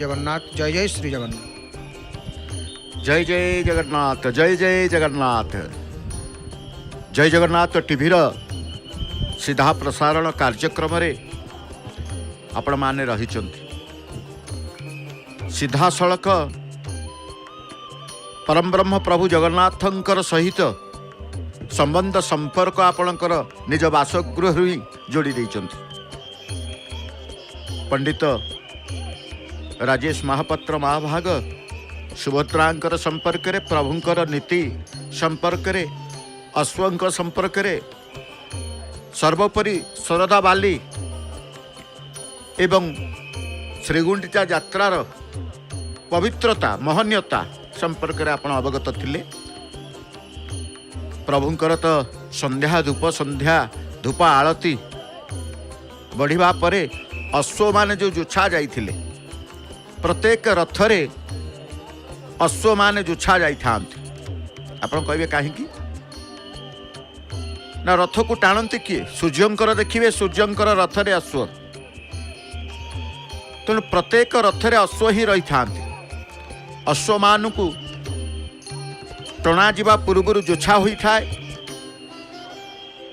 जगन्नाथ। जय जय श्री जगन्नाथ। जय जय जगन्नाथ, जय जय जगन्नाथ। जय जगन्नाथ टीवीर सीधा प्रसारण कार्यक्रम आपण माने रही सीधा सड़क परम ब्रह्म प्रभु जगन्नाथंकर सहित संबंध संपर्क आपणकर निज बासगृह ही जोड़ी देइचंती। पंडित राजेश महापात्र महाभाग सुभद्रांकर संपर्क रे, प्रभुंकर नीति संपर्क रे, अश्वंक संपर्क रे, सर्वोपरि शरदा बाली एवं श्रीगुंडिचा यात्रार पवित्रता महनीयता संपर्क रे आपण अवगत थिले। प्रभुंकर तो संध्या धूप आळती बढ़िबा परे अश्व माने जो जुछा जाइथिले, प्रत्येक रथरे अश्व माने जुछा जाई थांती। आपण कहबे काहे की ना रथ को टाणती किए? सूर्यंकर देखिए, सूर्यंकर रथरे अश्व। तेणु प्रत्येक रथरे अश्व ही रही थांती। अश्व मानकु टणा जीवा पूर्व जोछा होई थाए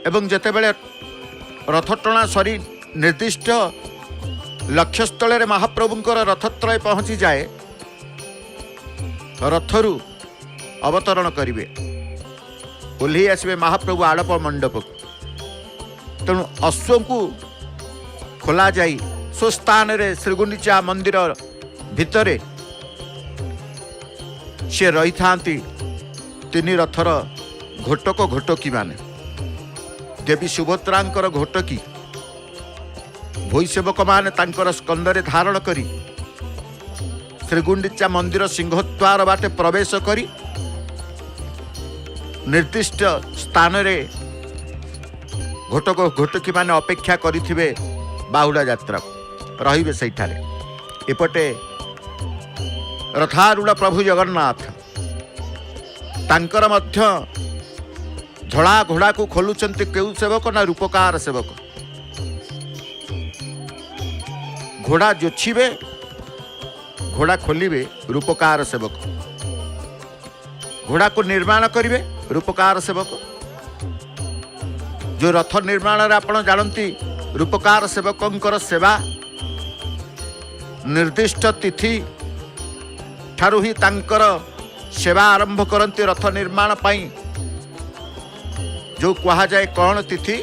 एवं जेतेबेले रथ टणा सरी निर्दिष्ट लक्ष्यस्थल महाप्रभुंकर रथत्रय पहुंची जाए, रथरु अवतरण करिवे, ओल्ही आसबे महाप्रभु आड़प मंडप। तेणु अश्व को खोला जाई सुस्थान रे श्रीगुंडिचा मंदिर भितरे से रही थांती। तीन रथर घोटक घोटकी माने देवी सुभद्रांकर घोटकी भोईसेवक माने तांकर स्कंदरे धारण करी श्रीगुंडिचा मंदिर सिंहद्वार बाटे प्रवेश करी निर्दिष्ट स्थान रे घोटक घोटकी माने अपेक्षा करिथिबे बाहुड़ा यात्रा रहिबे सैठारे। एपटे रथारूढ़ प्रभु जगन्नाथ तांकर मध्य धड़ा घोड़ा को खोलुचंती केउ सेवक ना रूपकार सेवक। घोड़ा जोछिबे, घोड़ा खोलिबे रूपकार सेवक। घोड़ा को निर्माण करिवे रूपकार सेवक। जो रथ निर्माण रे आपण जानती रूपकार सेवकंकर सेवा निर्दिष्ट तिथि ठारू ही तांकर सेवा आरंभ करती। रथ निर्माण पाई जो कहा जाए कौन तिथि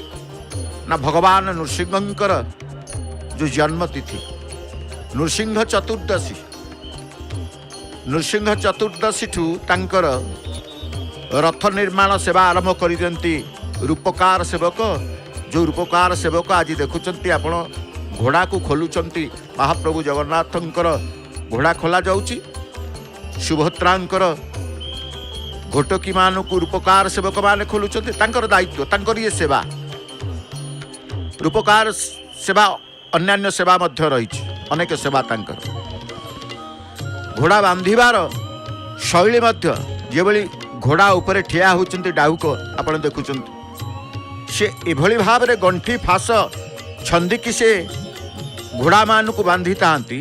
ना भगवान नृसिंहंकर जो जन्म तिथि नृसिंह चतुर्दशी। नृसिंह चतुर्दशी ठू तांकर रथ निर्माण सेवा आरंभ कर दियंती रूपकार सेवक। जो रूपकार सेवक आज देखुचंती आपण घोड़ा को खोलुचंती। महाप्रभु जगन्नाथंकर घोड़ा खोला जाउची। सुभद्रांकर घोटकी मान को रूपकार सेवक माने खोलुचंती। तांकर दायित्व, तांकर ये सेवा रूपकार सेवा अन्यान्य सेवा मध्य रही अनेक सेवा तांकर। घोड़ा बांधिबार शैली मध्य जेभली घोड़ा उपरे ठिया होचंती डाहुक आपण देखुचंती। से एभली भाव रे गंठी फास छंदिकी से घोड़ा मान को बांधी तांती।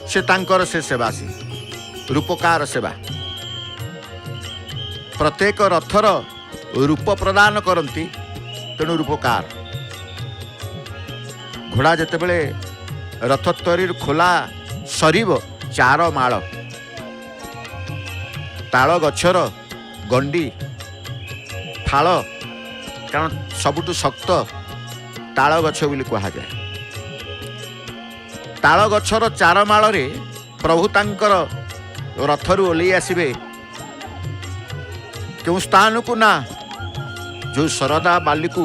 से तांकर से सेवा सी रूपकार सेवा। प्रत्येक रथर रूप प्रदान करती। तेणु रूपकार घोड़ा जेतेबेले रथ तरी खोला सरीब चार माଳ ताल गछर गंडी फाल, कारण सबुठु शक्त ताल गछ बोली कहा जाए। ताल गछर चार माळ रे प्रभु तांकर रथरु ओल्ही आसिबे केउ स्थान को ना जो शरदा बाली को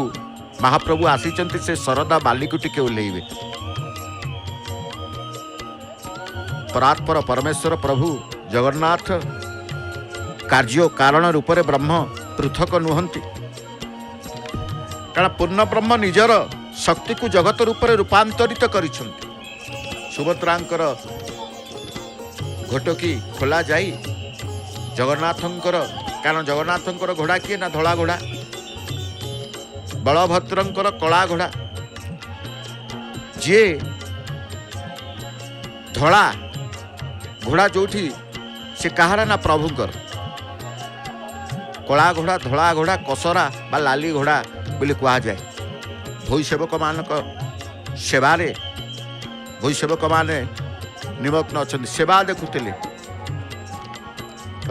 महाप्रभु आसीचंती से शरदा बाली को टिके ओल्हेइबे। परात्पर परमेश्वर प्रभु जगन्नाथ कार्य कारण रूप रे ब्रह्म पृथक नुहंती। कारण पूर्ण ब्रह्म निजर शक्ति को जगत रूप रे रूपांतरित करिसंती। सुभद्रांकर घोटकी खोला जाई जगन्नाथंकर, कारण जगन्नाथंकर घोड़ा किए ना धला घोड़ा, बलभद्रंकर कला घोड़ा। जे ଧଳା ଘୋଡ଼ା ଯୋଉଠି ସେ କାହାର ନା ପ୍ରଭୁଙ୍କର। କଳା ଘୋଡ଼ା ଧଳା ଘୋଡ଼ା କସରା ବା ଲାଲି ଘୋଡ଼ା ବୋଲି କୁହାଯାଏ। ଭୋଇ ସେବକମାନଙ୍କ ସେବାରେ ଭୋଇ ସେବକମାନେ ନିମଗ୍ନ ଅଛନ୍ତି, ସେବା ଦେଖୁଥିଲେ।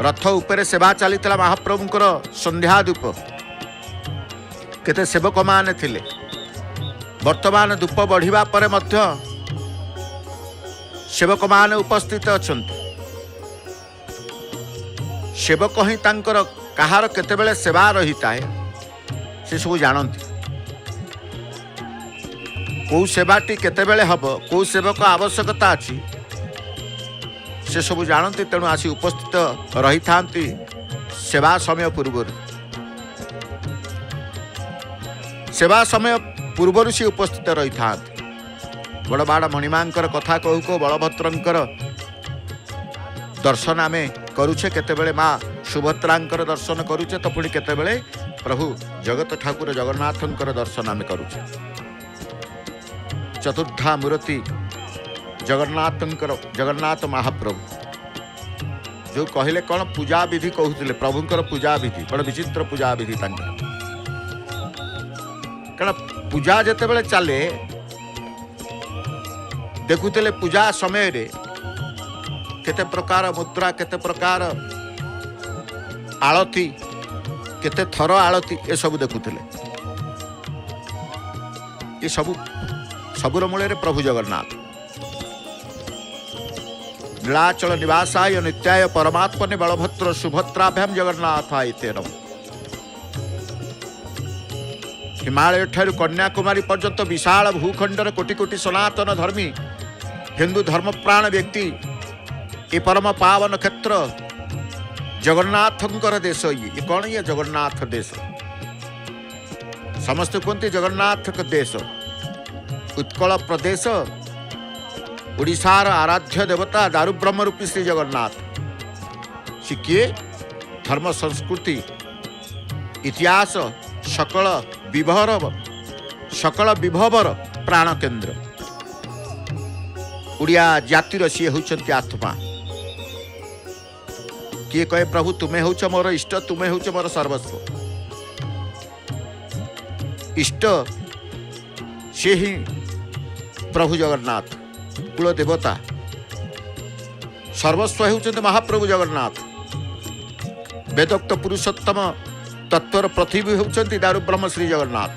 ରଥ ଉପରେ ସେବା ଚାଲିଥିଲା ମହାପ୍ରଭୁଙ୍କର ସନ୍ଧ୍ୟା ଧୂପ। କେତେ ସେବକମାନେ ଥିଲେ। ବର୍ତ୍ତମାନ ଧୂପ ବଢ଼ିବା ପରେ ମଧ୍ୟ ସେବକମାନେ ଉପସ୍ଥିତ ଅଛନ୍ତି। ସେବକ ହିଁ ତାଙ୍କର କାହାର କେତେବେଳେ ସେବା ରହିଥାଏ ସେ ସବୁ ଜାଣନ୍ତି। କେଉଁ ସେବାଟି କେତେବେଳେ ହେବ, କେଉଁ ସେବକ ଆବଶ୍ୟକତା ଅଛି ସେ ସବୁ ଜାଣନ୍ତି। ତେଣୁ ଆସି ଉପସ୍ଥିତ ରହିଥାନ୍ତି ସେବା ସମୟ ପୂର୍ବରୁ। ସେବା ସମୟ ପୂର୍ବରୁ ସେ ଉପସ୍ଥିତ ରହିଥାନ୍ତି। ବଡ଼ବାଡ଼ ମଣିମାଙ୍କର କଥା କହୁ କହୁ ବଳଭଦ୍ରଙ୍କର ଦର୍ଶନ ଆମେ କରୁଛେ, କେତେବେଳେ ମା ସୁଭଦ୍ରାଙ୍କର ଦର୍ଶନ କରୁଛେ, ତ ପୁଣି କେତେବେଳେ ପ୍ରଭୁ ଜଗତ ଠାକୁର ଜଗନ୍ନାଥଙ୍କର ଦର୍ଶନ ଆମେ କରୁଛେ। ଚତୁର୍ଦ୍ଧା ମୂର୍ତ୍ତି ଜଗନ୍ନାଥ ମହାପ୍ରଭୁ ଯେଉଁ କହିଲେ କ'ଣ ପୂଜା ବିଧି କହୁଥିଲେ, ପ୍ରଭୁଙ୍କର ପୂଜା ବିଧି ବଡ଼ ବିଚିତ୍ର ପୂଜା ବିଧି ତାଙ୍କର। କାରଣ ପୂଜା ଯେତେବେଳେ ଚାଲେ ଦେଖୁଥିଲେ ପୂଜା ସମୟରେ କେତେ ପ୍ରକାର ମୁଦ୍ରା, କେତେ ପ୍ରକାର ଆଳତି, କେତେ ଥର ଆଳତି ଏସବୁ ଦେଖୁଥିଲେ। ସବୁର ମୂଳରେ ପ୍ରଭୁ ଜଗନ୍ନାଥ। ନୀଳାଚଳ ନିବାସାୟ ନିତ୍ୟାୟ ପରମାତ୍ମନେ ବଳଭଦ୍ର ସୁଭଦ୍ରାଭ୍ୟାମ ଜଗନ୍ନାଥାୟ ତେ ନମଃ। ହିମାଳୟ ଠାରୁ କନ୍ୟାକୁମାରୀ ପର୍ଯ୍ୟନ୍ତ ବିଶାଳ ଭୂଖଣ୍ଡର କୋଟି କୋଟି ସନାତନ ଧର୍ମୀ ହିନ୍ଦୁ ଧର୍ମପ୍ରାଣ ବ୍ୟକ୍ତି ଏ ପରମ ପାବନ କ୍ଷେତ୍ର ଜଗନ୍ନାଥଙ୍କର ଦେଶ। ଇଏ କ'ଣ? ଇଏ ଜଗନ୍ନାଥ ଦେଶ। ସମସ୍ତେ କୁହନ୍ତି ଜଗନ୍ନାଥଙ୍କ ଦେଶ। ଉତ୍କଳ ପ୍ରଦେଶ, ଓଡ଼ିଶାର ଆରାଧ୍ୟ ଦେବତା ଦାରୁବ୍ରହ୍ମ ରୂପୀ ଶ୍ରୀ ଜଗନ୍ନାଥ। ସେ କିଏ? ଧର୍ମ ସଂସ୍କୃତି ଇତିହାସ ସକଳ ବିଭବର ପ୍ରାଣ କେନ୍ଦ୍ର। ଓଡ଼ିଆ ଜାତିର ସିଏ ହେଉଛନ୍ତି ଆତ୍ମା। କିଏ କହେ ପ୍ରଭୁ ତୁମେ ହେଉଛ ମୋର ଇଷ୍ଟ, ତୁମେ ହେଉଛ ମୋର ସର୍ବସ୍ୱ। ଇଷ୍ଟ ସେ ହିଁ ପ୍ରଭୁ ଜଗନ୍ନାଥ, କୁଳ ଦେବତା। ସର୍ବସ୍ୱ ହେଉଛନ୍ତି ମହାପ୍ରଭୁ ଜଗନ୍ନାଥ। ବେଦୋକ୍ତ ପୁରୁଷୋତ୍ତମ ତତ୍ଵର ପୃଥିବୀ ହେଉଛନ୍ତି ଦାରୁବ୍ରହ୍ମ ଶ୍ରୀ ଜଗନ୍ନାଥ।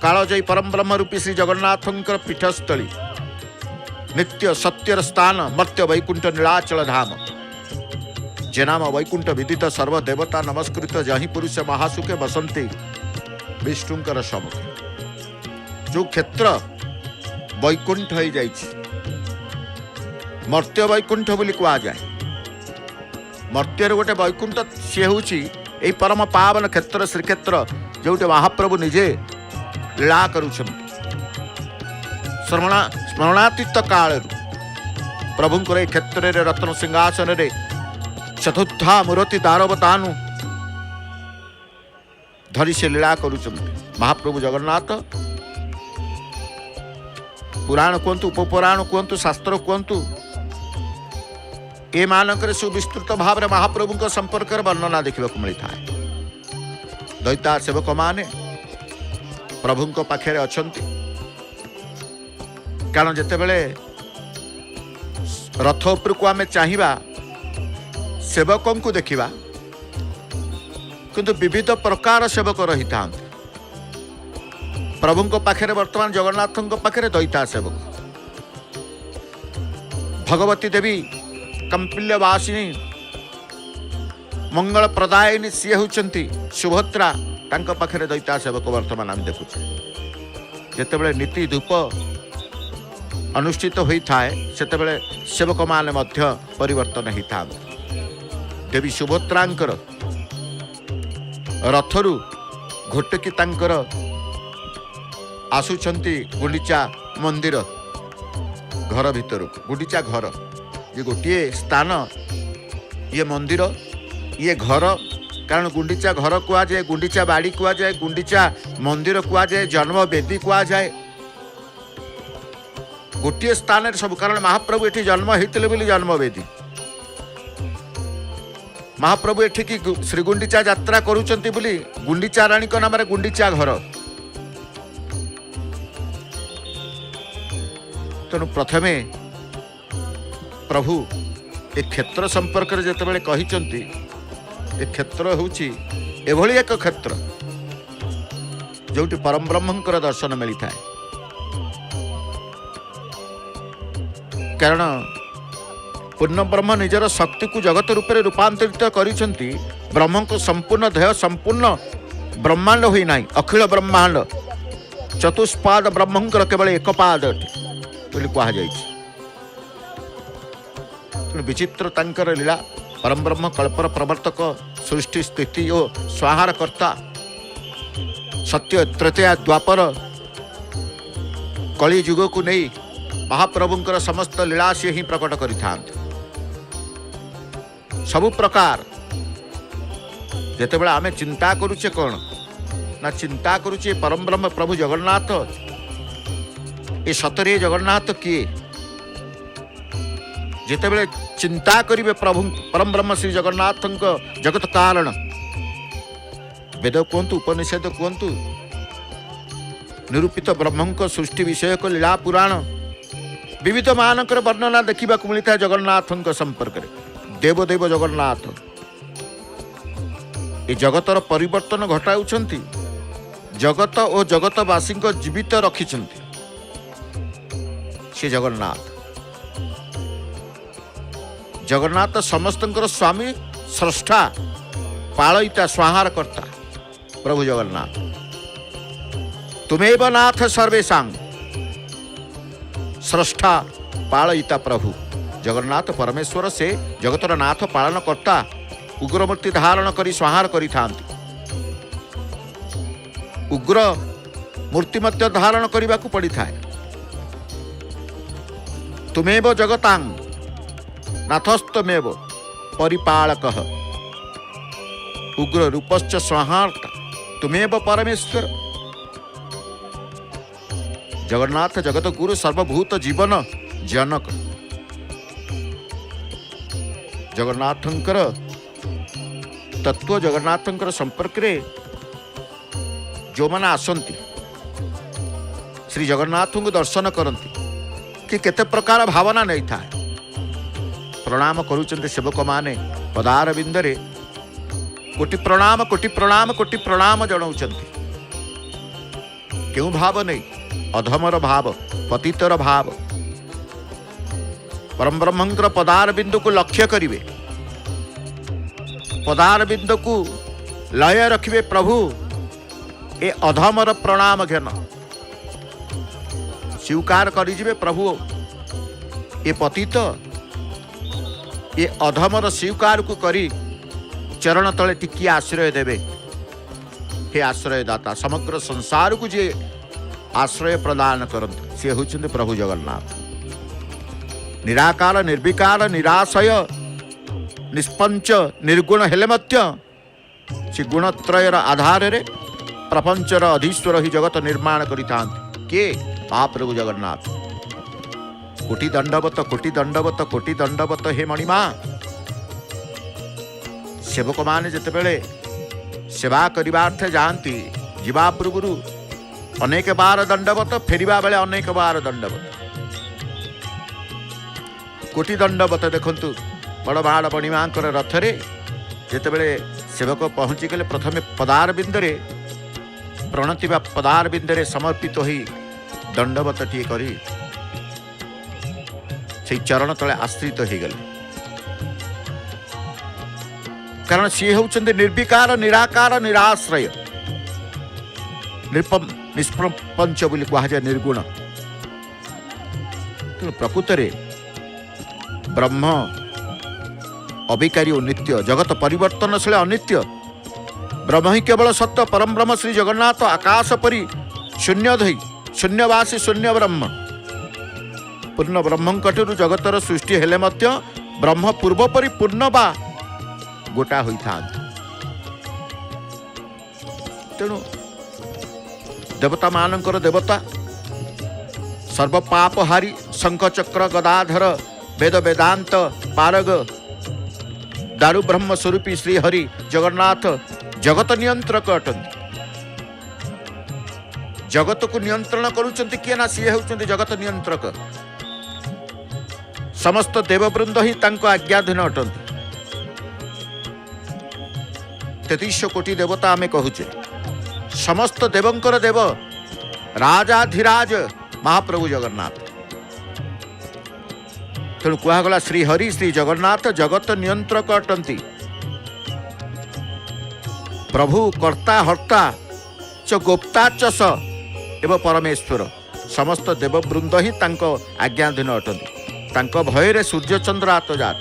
କାଳଜୟୀ ପରମ ବ୍ରହ୍ମ ରୂପୀ ଶ୍ରୀ ଜଗନ୍ନାଥଙ୍କର ପୀଠସ୍ଥଳୀ, ନିତ୍ୟ ସତ୍ୟର ସ୍ଥାନ, ମର୍ତ୍ତ୍ୟ ବୈକୁଣ୍ଠ ନୀଳାଚଳ ଧାମ। ଯେ ନାମ ବୈକୁଣ୍ଠ ବିଦିତ ସର୍ବଦେବତା ନମସ୍କୃତ, ଯହିଁ ପୁରୁଷ ମହାସୁଖେ ବସନ୍ତି ବିଷ୍ଣୁଙ୍କର ସମ୍ମୁଖେ। ଯେଉଁ କ୍ଷେତ୍ର ବୈକୁଣ୍ଠ ହେଇଯାଇଛି, ମର୍ତ୍ତ୍ୟ ବୈକୁଣ୍ଠ ବୋଲି କୁହାଯାଏ। ମର୍ତ୍ତ୍ୟର ଗୋଟେ ବୈକୁଣ୍ଠ ସିଏ ହେଉଛି ଏହି ପରମ ପାବନ କ୍ଷେତ୍ର, ଶ୍ରୀକ୍ଷେତ୍ର, ଯେଉଁଠି ମହାପ୍ରଭୁ ନିଜେ ଲୀଳା କରୁଛନ୍ତି। ସ୍ମରଣାତୀତ କାଳରୁ ପ୍ରଭୁଙ୍କର ଏହି କ୍ଷେତ୍ରରେ ରତ୍ନ ସିଂହାସନରେ ଚତୁର୍ଦ୍ଧା ମୂର୍ତ୍ତି ଦାରବତାନୁ ଧରି ସେ ଲୀଳା କରୁଛନ୍ତି ମହାପ୍ରଭୁ ଜଗନ୍ନାଥ। ପୁରାଣ କୁହନ୍ତୁ, ଉପପୁରାଣ କୁହନ୍ତୁ, ଶାସ୍ତ୍ର କୁହନ୍ତୁ, ଏମାନଙ୍କରେ ସୁବିସ୍ତୃତ ଭାବରେ ମହାପ୍ରଭୁଙ୍କ ସମ୍ପର୍କରେ ବର୍ଣ୍ଣନା ଦେଖିବାକୁ ମିଳିଥାଏ। ଦୈତା ସେବକମାନେ ପ୍ରଭୁଙ୍କ ପାଖରେ ଅଛନ୍ତି। କାରଣ ଯେତେବେଳେ ରଥ ଉପରକୁ ଆମେ ଚାହିଁବା ସେବକଙ୍କୁ ଦେଖିବା, କିନ୍ତୁ ବିବିଧ ପ୍ରକାର ସେବକ ରହିଥାନ୍ତି। ପ୍ରଭୁଙ୍କ ପାଖରେ ବର୍ତ୍ତମାନ ଜଗନ୍ନାଥଙ୍କ ପାଖରେ ଦୈତା ସେବକ। ଭଗବତୀ ଦେବୀ କମ୍ପିଲ୍ୟବାସିନୀ ମଙ୍ଗଳ ପ୍ରଦାୟିନୀ ସିଏ ହେଉଛନ୍ତି ସୁଭଦ୍ରା, ତାଙ୍କ ପାଖରେ ଦୈତା ସେବକ ବର୍ତ୍ତମାନ ଆମେ ଦେଖୁଛୁ। ଯେତେବେଳେ ନୀତି ଧୂପ ଅନୁଷ୍ଠିତ ହୋଇଥାଏ ସେତେବେଳେ ସେବକମାନେ ମଧ୍ୟ ପରିବର୍ତ୍ତନ ହୋଇଥାନ୍ତି। ଦେବୀ ସୁଭଦ୍ରାଙ୍କର ରଥରୁ ଘୋଟକି ତାଙ୍କର ଆସୁଛନ୍ତି ଗୁଣ୍ଡିଚା ମନ୍ଦିର ଘର ଭିତରକୁ। ଗୁଣ୍ଡିଚା ଘର ଇଏ ଗୋଟିଏ ସ୍ଥାନ, ଇଏ ମନ୍ଦିର, ଇଏ ଘର। କାରଣ ଗୁଣ୍ଡିଚା ଘର କୁହାଯାଏ, ଗୁଣ୍ଡିଚା ବାଡ଼ି କୁହାଯାଏ, ଗୁଣ୍ଡିଚା ମନ୍ଦିର କୁହାଯାଏ, ଜନ୍ମବେଦୀ କୁହାଯାଏ। गोटे स्थान सब कारण महाप्रभु एठी जन्म होते बोली जन्मवेदी महाप्रभु एठी की श्री गुंडीचा यात्रा करुचंती बोली गुंडीचा रानी को नाम गुंडीचा घर तेणु प्रथमे प्रभु ए क्षेत्र संपर्क में जिते कही ए क्षेत्र होची एभली एक क्षेत्र जोटी परम ब्रह्मंकर दर्शन मिलता है कारण पूर्ण ब्रह्म निजर शक्ति को जगत रूप में रूपांतरित करिसेंती ब्रह्म को संपूर्ण देह संपूर्ण ब्रह्मांड हुई ना अखिल ब्रह्मांड चतुष्पाद ब्रह्मंकर केवल एक पाद अटे कहुई विचित्र तांकर लीला परम ब्रह्म कल्पर प्रवर्तक सृष्टि स्थिति और स्वाहार कर्ता सत्य तृतीया द्वापर कली युग को नहीं महाप्रभुंकर समस्त लीला से ही प्रकट करि सबु प्रकार जितेबाला आम चिंता करुचे कौन ना चिंता करुचे परम ब्रह्म प्रभु जगन्नाथ ये सतरे जगन्नाथ किए जितेबाला चिंता करिवे प्रभु परम ब्रह्म श्री जगन्नाथ जगत कारण वेद कहतु उपनिषद कहतु निरूपित ब्रह्म सृष्टि विषय को लीला पुराण विविध मानकर वर्णना देखा मिलता है जगन्नाथ संपर्क में देवदेव जगन्नाथ ये जगतर परिवर्तन घटाऊंट जगत और जगतवासी जीवित रखिंट से जगन्नाथ जगन्नाथ समस्त स्वामी स्रष्टा पालयिता स्वाहार कर्ता प्रभु जगन्नाथ तुमेव नाथ सर्वेशा स्रष्टा पालयिता प्रभु जगन्नाथ परमेश्वर से जगतर नाथ पालन कर्ता उग्रमूर्ति धारण करी संहार करि थांती उग्र मूर्ति मध्य धारण करने को पड़ी थाए तुमेव जगतांग नाथस्तमेव परिपालक उग्र रूपश्च संहार्ता तुमेव परमेश्वर जगन्नाथ जगत गुरु सर्वभूत जीवन जनक जगन्नाथंकर तत्व जगन्नाथंकर संपर्क रे जो माने आसंती श्री जगन्नाथ को दर्शन करती कि केते प्रकार भावना नहीं था प्रणाम करुचंते सेवक माने पदार बिंदरे कोटि प्रणाम कोटि प्रणाम कोटि प्रणाम जनाउचंती क्यों भाव नहीं अधमर भाव पतितर भाव परम ब्रह्मंकर पदार बिंदु को लक्ष्य करिवे पदार बिंदु को लय रखिवे प्रभु ए अधमर प्रणाम घेन स्वीकार करिजिवे प्रभु ए पतित ए अधमर स्वीकार को करी चरण तले टिकी आश्रय देवे हे आश्रय दाता समग्र संसार को जे आश्रय प्रदान करते सी होचंदे प्रभु जगन्नाथ निराकार निर्विकार निराशय निष्पंच निर्गुण हेले मध्य से गुणत्रयर आधार रे प्रपंचर अधीश्वर ही जगत निर्माण करिथांती के महाप्रभु जगन्नाथ कोटि दंडवत कोटि दंडवत कोटि दंडवत हे मणिमा सेवक माने जेतेबेले सेवा करिबार्थे जानती जीवा पूर्व अनेक बार दंडवत फेरिबा बेले अनेक बार दंडवत कोटि दंडवत देखंतु बड़ बाड़ बणिमांकर रथरे जेतेबेले सेवक पहुँची गले प्रथमे पदार बिंदरे प्रणति बा पदार बिंदरे समर्पित होई दंडवत टी करी से चरण तले आश्रित हो गले कारण सी होचंदे निर्विकार निराकार निराश्रय निष्प्रपंच बोली कहुए निर्गुण तेणु प्रकृत ब्रह्म अविकारी और नित्य जगत परिवर्तनशील अनित्य ब्रह्म ही केवल सत्य परम ब्रह्म श्री जगन्नाथ आकाश परी शून्य धई शून्यवासी शून्य ब्रह्म पूर्ण ब्रह्मंकटू जगतर सृष्टि हेले मध्य ब्रह्म पूर्व परी पूर्ण बा गोटा होता तेणु देवता मानकर देवता सर्व पाप हारी शंखचक्र गदाधर वेद वेदांत पारग दारु ब्रह्म स्वरूपी श्री हरि जगन्नाथ जगत नियंत्रक अटंती। जगत को नियंत्रण करुचंती किए ना सी होउचंती जगत नियंत्रक। समस्त देववृंद ही तांको आज्ञाधीन अटंती। 33 कोटी देवता आमे कहूचे समस्त देवंकर देव राजाधिराज महाप्रभु जगन्नाथ। तेणु कहगला श्री हरि श्री जगन्नाथ जगत नियंत्रक अटंती। प्रभु कर्ता हर्ता च गोप्ता च स एवं परमेश्वर समस्त देववृंद ही तांको आज्ञाधीन अटंती। तांको भୟରେ सूर्य चंद्र आतजात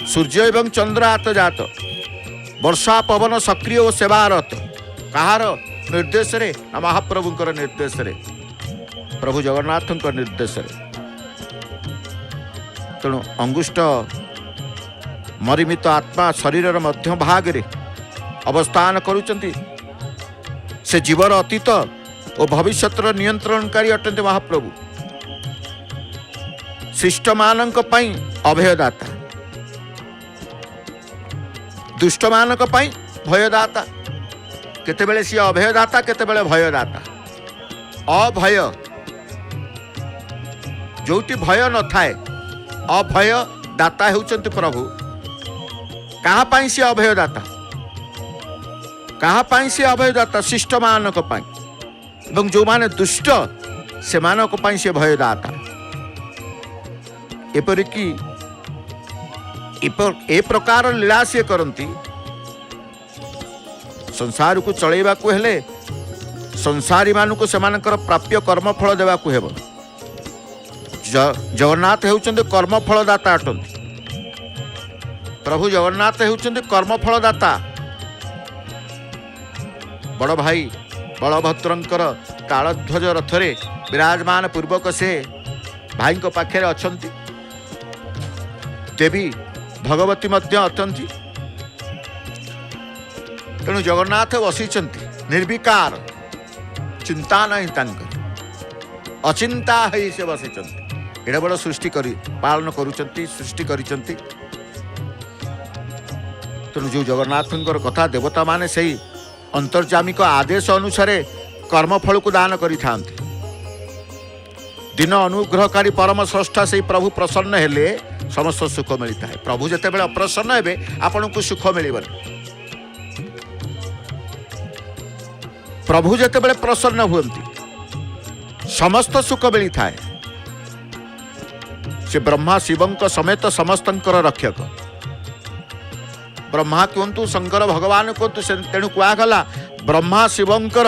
सूर्य एवं चंद्र आतजात वर्षा पवन सक्रिय और सेवारत कहार निर्देश रे ना महाप्रभुंकर निर्देश रे प्रभु जगन्नाथंकर निर्देश रे। तेणु अंगुष्ठ मरिमित आत्मा शरीर मध्य भाग रे अवस्थान करुचंती। से जीवर अतीत और भविष्यतर नियंत्रणकारी अटंती महाप्रभु। शिष्ट मानक पई अभयदाता दुष्ट मानक पई भयदाता। केतेबेले सी अभयदाता केतेबेले भयदाता। अभय जोटी भय न थाए अभय दाता हेउचंती प्रभु। कहाँ पाई सी अभयदाता कहाँ पाई सी अभयदाता शिष्ट मानक पाई एवं जो माने दुष्ट से मानक पाई से भयदाता। एपरिकी ए प्रकार लीला से करती। संसार को चलैबा को हेले संसारी मानक सेमानकर प्राप्य कर्मफल देवा को हेब। जगन्नाथ हेउचंती कर्मफलदाता अटंती। प्रभु जगन्नाथ हेउचंती कर्मफलदाता। बड़ भाई बलभद्रंकर तालध्वज रथरे विराजमान पूर्वक से भाई को पाखे अछंती। देवी भगवती मध्य अटंती। तेणु जगन्नाथ बसीचंती निर्विकार चिंता नहीं तांकर अचिंता है से बसीचंती। एडा बड़ सृष्टि करी पालन करुचंती सृष्टि करिचंती। तेणु जो जगन्नाथंकर कथा देवता माने सही अंतर्जामिक आदेश अनुसार कर्मफल को दान करि थांती। दिन अनुग्रहकारी परम स्रष्टा से प्रभु प्रसन्न हेले समस्त सुख मिलता है। प्रभु जिते बड़े अप्रसन्न हेबे आपन को सुख मिलबन। प्रभु जिते बड़े प्रसन्न हुंती समस्त सुख मिलता है। से ब्रह्मा शिवंक समेत समस्तंकर रक्षक। ब्रह्मा कहतु शंकर भगवान कहतु तेणु कहगला ब्रह्मा शिवंकर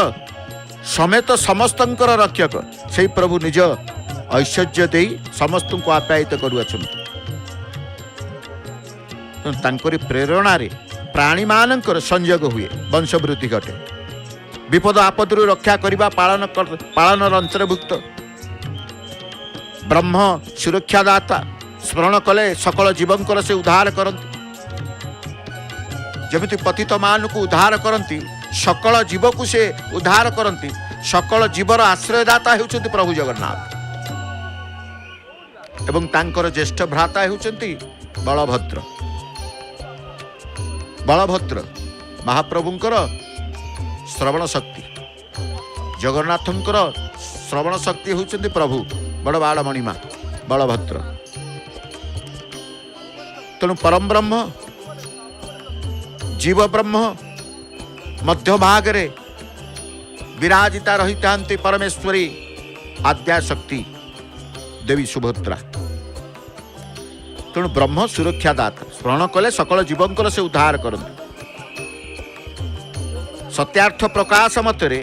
समेत समस्तंकर रक्षक से प्रभु निज ऐश्वर्य दे समस्त को आप्यायित करुअछंती। तांकरी प्रेरणा रे प्राणी मानकर संयोग हुए वंशवृद्धि घटे। विपद आपदरू रक्षा करिबा पालन अंतर्भुक्त। ब्रह्म सुरक्षादाता स्मरण कले सकल जीवंकर से उद्धार करती। जमिति पतित मान को उद्धार करती सकल जीव को से उद्धार करती। सकल जीवर आश्रयदाता हेउचंती प्रभु जगन्नाथ एवं तांकर ज्येष्ठ भ्राता हेउचंती बलभद्र। बलभद्र महाप्रभुंकर श्रवण शक्ति जगन्नाथंकर श्रवण शक्ति हेउचंती प्रभु बड़ बाड़ मणिमा बलभद्र। तेणु परम ब्रह्म जीव ब्रह्म मध्य भाग रे विराजिता रही थांती परमेश्वरी आद्या शक्ति देवी सुभद्रा। तेणु ब्रह्म सुरक्षादाता स्मरण कले सकल जीवंकर से उद्धार करते। सत्यार्थ प्रकाश मतरे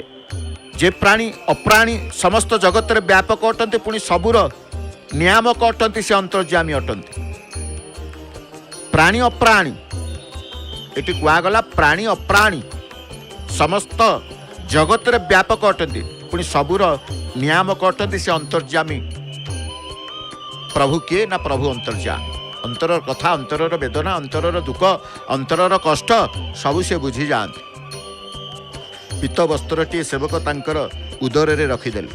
जे प्राणी अप्राणी समस्त जगत रे व्यापक अटंती पुणी सबुर नियामक अटंती से अंतर्जामी अटंती। प्राणी अप्राणी एटी कहगला प्राणी अप्राणी समस्त जगत रे व्यापक अटंती पुणी सबुर नियामक अटंती से अंतर्जामी प्रभु किए ना प्रभु अंतर्जामी। अंतरर कथा अंतरर वेदना अंतरर दुख अंतरर कष्ट सबु से बुझी जाते। पीत वस्त्रटी सेवक तांकर उदर रे रखिदेले।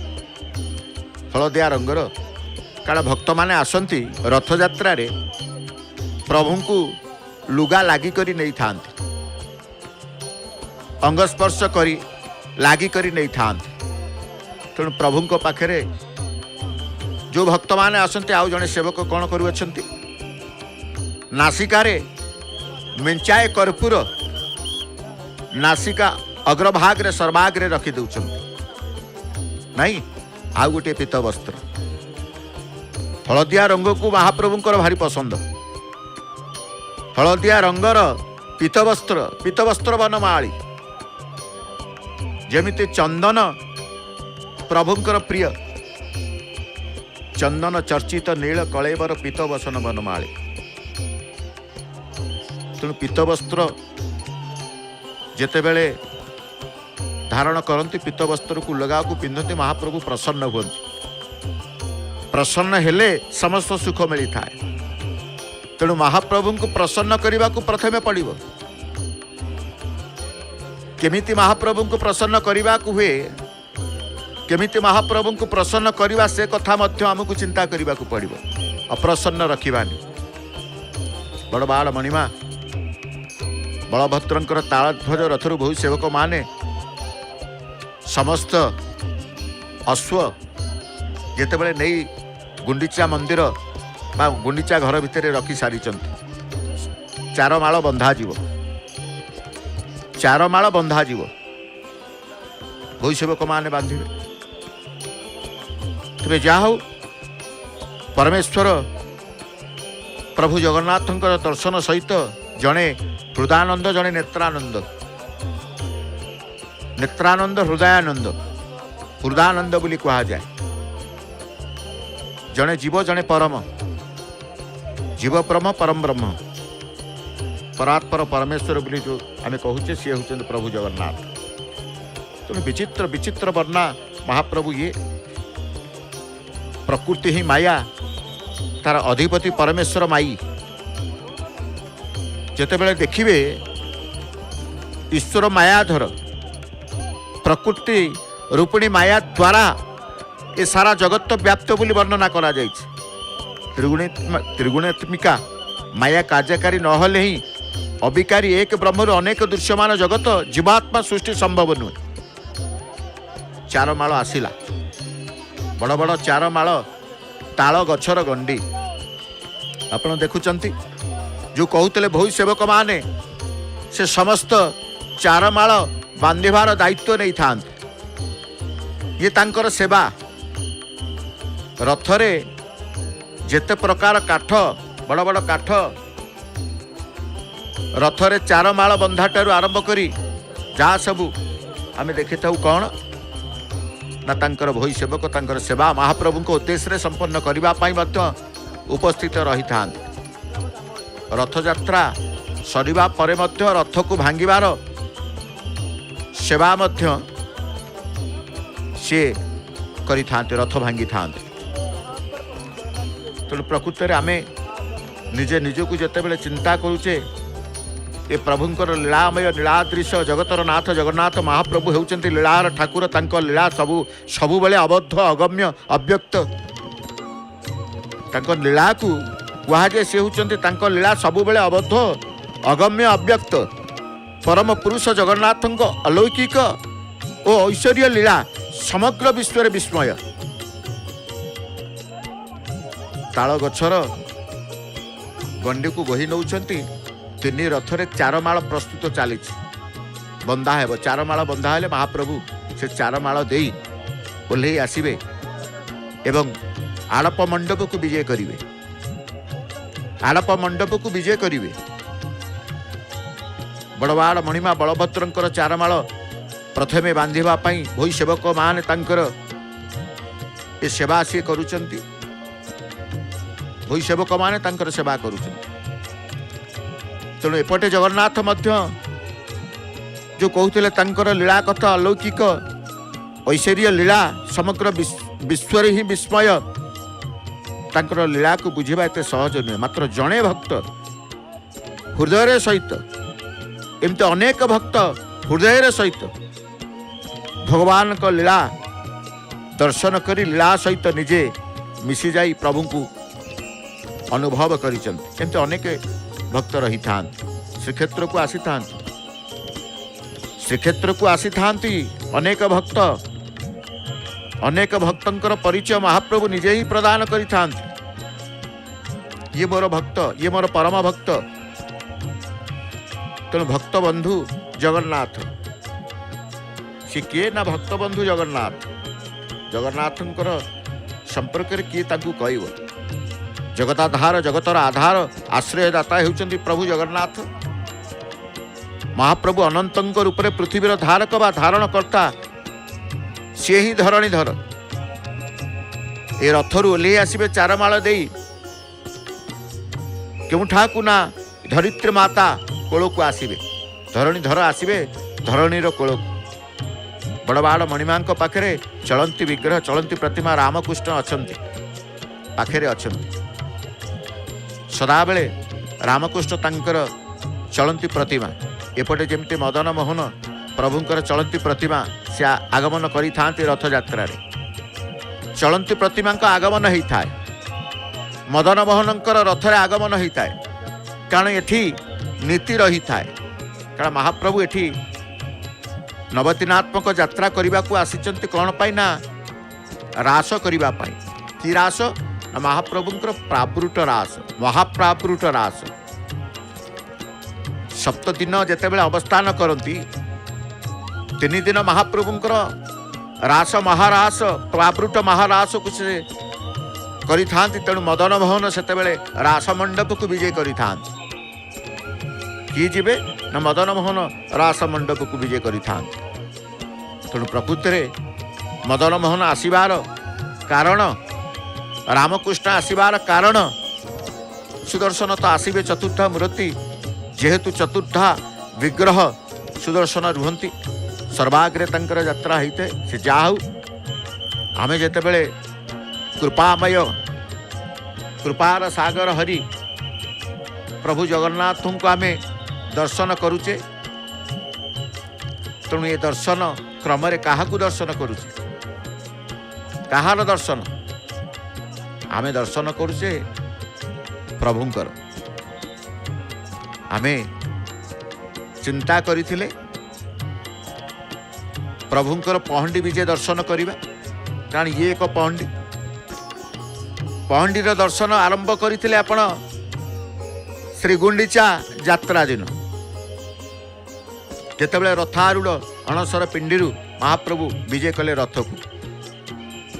हलदिया रंगर कारण भक्त माने आसंती रथयात्रा रे प्रभु को लुगा लागी करी नहीं थांती अंगस्पर्श करी लागी करी नहीं थांती तेणु प्रभु को पाखरे जो भक्त माने आसंती आउ जने सेवक कौन करुअछंती नासिकारे मेंचाए कर्पूर नासिका अग्रभाग रे सर्वाग रे रखी दउछंती नहीं आउ गोटे पीत वस्त्र हलदिया रंग को महाप्रभुंकर भारी पसंद हलदिया रंगर पीत वस्त्र वनमाली जेमिति चंदन प्रभुंकर प्रिय चंदन चर्चित नील कलेवर पीत वसन वनमाली तेणु पीत वस्त्र जेतेबेले धारण करती पीत वस्त्र को लगा को पिंधती महाप्रभु प्रसन्न हुअन्ति प्रसन्न हेले समस्त सुख मिली थाए तेणु महाप्रभु को प्रसन्न करने को प्रथमे पड़िबो केमिति महाप्रभु को प्रसन्न करने को हुए केमिति महाप्रभु को प्रसन्न करवा से कथा मध्य हमको चिंता करने को पड़िबो अप्रसन्न रखिबानी बड़ बाड़ मणिमा बलभद्रंकर तालध्वज रथरु बहु सेवक माने समस्त अश्व जेतेबेले नहीं गुंडीचा मंदिर बा गुंडीचा घर भितर रखी सारी चार माଳ बंधा जीव चार माଳ बंधा जीव बहु सेवक माने बांधिबे तेरे जा हो परमेश्वर प्रभु जगन्नाथंकर दर्शन सहित जड़े हृदयानंद जड़े नेत्रानंद नेत्रानंद हृदयानंद हृदयानंद बोली कहा जाए जड़े जीव जड़े परम जीव परम परम ब्रह्म परात्पर परमेश्वर बोली जो आम कहूचे सी हूँ प्रभु जगन्नाथ तेणु विचित्र विचित्र वर्णा महाप्रभु ये प्रकृति ही माया तार अधिपति परमेश्वर माई जेतेबेले देखिबे ईश्वर मायाधर प्रकृति रूपिणी माया द्वारा ए सारा जगत व्याप्त बोली वर्णना करा जाइछि त्रिगुणात्मिका माया कार्यकारी नहले ही अविकारी एक ब्रह्मर अनेक दृश्यमान जगत जीवात्मा सृष्टि संभव नुहे चार माଳ आसिला बड़ बड़ चार माଳ ताल गछर गंडी आपण देखुचंती जो कहते बहु सेवक माने से समस्त चार माଳ बांधिबार दायित्व नहीं था ये तांकर सेवा रथरे जेते प्रकार काठ बड़ बड़ काठ रथरे चार माଳ बंधाटारू आरंभ करी जहाँ सबू आम देखी था कौन ना तांकर भई सेवक तांकर सेवा महाप्रभु को उद्देश्य संपन्न करने उपस्थित रही था रथ यात्रा सरिबा परे मध्य रथ को भांगिबार सेवा मध्य सी करि थांते रथ भांगी थांते तेणु प्रकृत में आमे निजे निजको जितेबाला चिंता करुचे ये प्रभुंकर लीलामय लीलादृश्य जगतर नाथ जगन्नाथ महाप्रभु होउचंती लीलार ठाकुर तांको लीला सबु बेले अबद्ध अगम्य अव्यक्त तांको लीला को कहुए सी होउचंती तांको लीला सबु बेले अबद्ध अगम्य अव्यक्त परम पुरुष जगन्नाथंको अलौकिक ओ ऐश्वर्य लीला समग्र विश्व विस्मय ताल गछर गंडी को बोही नौचंती तीन रथरे चार माळ प्रस्तुत चली बंधा है चार माळ बंधा हेले महाप्रभु से चार माळ दे ओल्हे आसबे एवं आड़प मंडप को विजय करिवे आड़प मंडप को विजय करिवे बड़वाड़ मणिमा बलभद्रंकर चार माळ प्रथमे बांधिबा पई भई सेवक मान तांकर ए सेवा सी करूचंती भई सेवक माने तांकर सेवा करूचंती तेणु एपटे जगन्नाथ मध्य जो कहते तांकर लीला कथा अलौकिक ऐश्वर्य लीला समग्र विश्व ही विस्मय तांकर लीला को बुझीबा एते सहज नुहे मात्र जड़े भक्त हृदय सहित एमती अनेक भक्त हृदय सहित भगवान को लीला दर्शन करी लीला सहित निजे मिसी जाई प्रभु को अनुभव करते अनेक भक्त रही था श्रीक्षेत्र को आसी था श्रीक्षेत्र को आसी था अनेक भक्तंकर परिचय महाप्रभु निजे ही प्रदान करि थांती। ये मोर भक्त, ये मोर परम भक्त। तेणु भक्त बंधु जगन्नाथ सी किए ना भक्त बंधु जगन्नाथ। जगन्नाथंकर संपर्क किए ताकू कहब। जगताधार जगतर आधार आश्रयदाता होउचंती प्रभु जगन्नाथ। महाप्रभु अनंतंक रूप में पृथ्वीर धारक बा धारण करता सी ही धरणीधर। ए रथरु ओह्लई आसबे चारमाल देई केउठाकू ना धरित्री माता कोल को आसबे। धरणीधर आसबे धरणीर कोल। बड़बाड़ मणिमा पाखे चलंती विग्रह चलंती प्रतिमा रामकृष्ण अछंती पाखे अछंती। सदाबेले रामकृष्ण तांकर चलंती प्रतिमा एपटे जेमती मदन मोहन प्रभुंकर चलंती प्रतिमा से आगमन करि थांती रथ यात्रा रे। चलंती प्रतिमा का आगमन होता है। मदन मोहनंकर रथ रे आगमन होता है कारण एठी नीति रही था। कारण महाप्रभु एठी नवतीनात्मक यात्रा करने को आसीचंती कौन पाई ना रास करने पाई। कि रास ना महाप्रभुंकर प्रावृत रास महाप्रावृत रास। सप्त दिन जेतेबेले अवस्थान करती 3 दिन महाप्रभुंकर रास महारास प्रावृत महारास को से करि थांती। तेणु मदन मोहन सेतेबेले रास मंडप को विजय करि थांती। कि जीवे ना मदन मोहन रास मंडप को विजय करि थांती। तेणु प्रकृति में मदन मोहन आसबार कारण रामकृष्ण आसबार कारण सुदर्शन तो आसबे चतुर्था मूर्ति जेहेतु चतुर्था विग्रह सुदर्शन रुहंती सर्वाग्रे तंकर यात्रा होते से जाऊ आमे जेतेबेले कृपामय कृपार सागर हरि प्रभु जगन्नाथ को आमे दर्शन करुचे। तेणु ये दर्शन क्रम क्या दर्शन करुचे कहार दर्शन आमे दर्शन करुचे प्रभुंकर। आमे चिंता करिथिले प्रभुंकर पहंडी विजय दर्शन करिबा कारण ये एक पहंडी पहंडीर दर्शन आरंभ करथिले आपण श्री गुंडीचा यात्रा दिन जेतेबेले रथारूढ़ अणसर पिंडी महाप्रभु विजय कले रथ को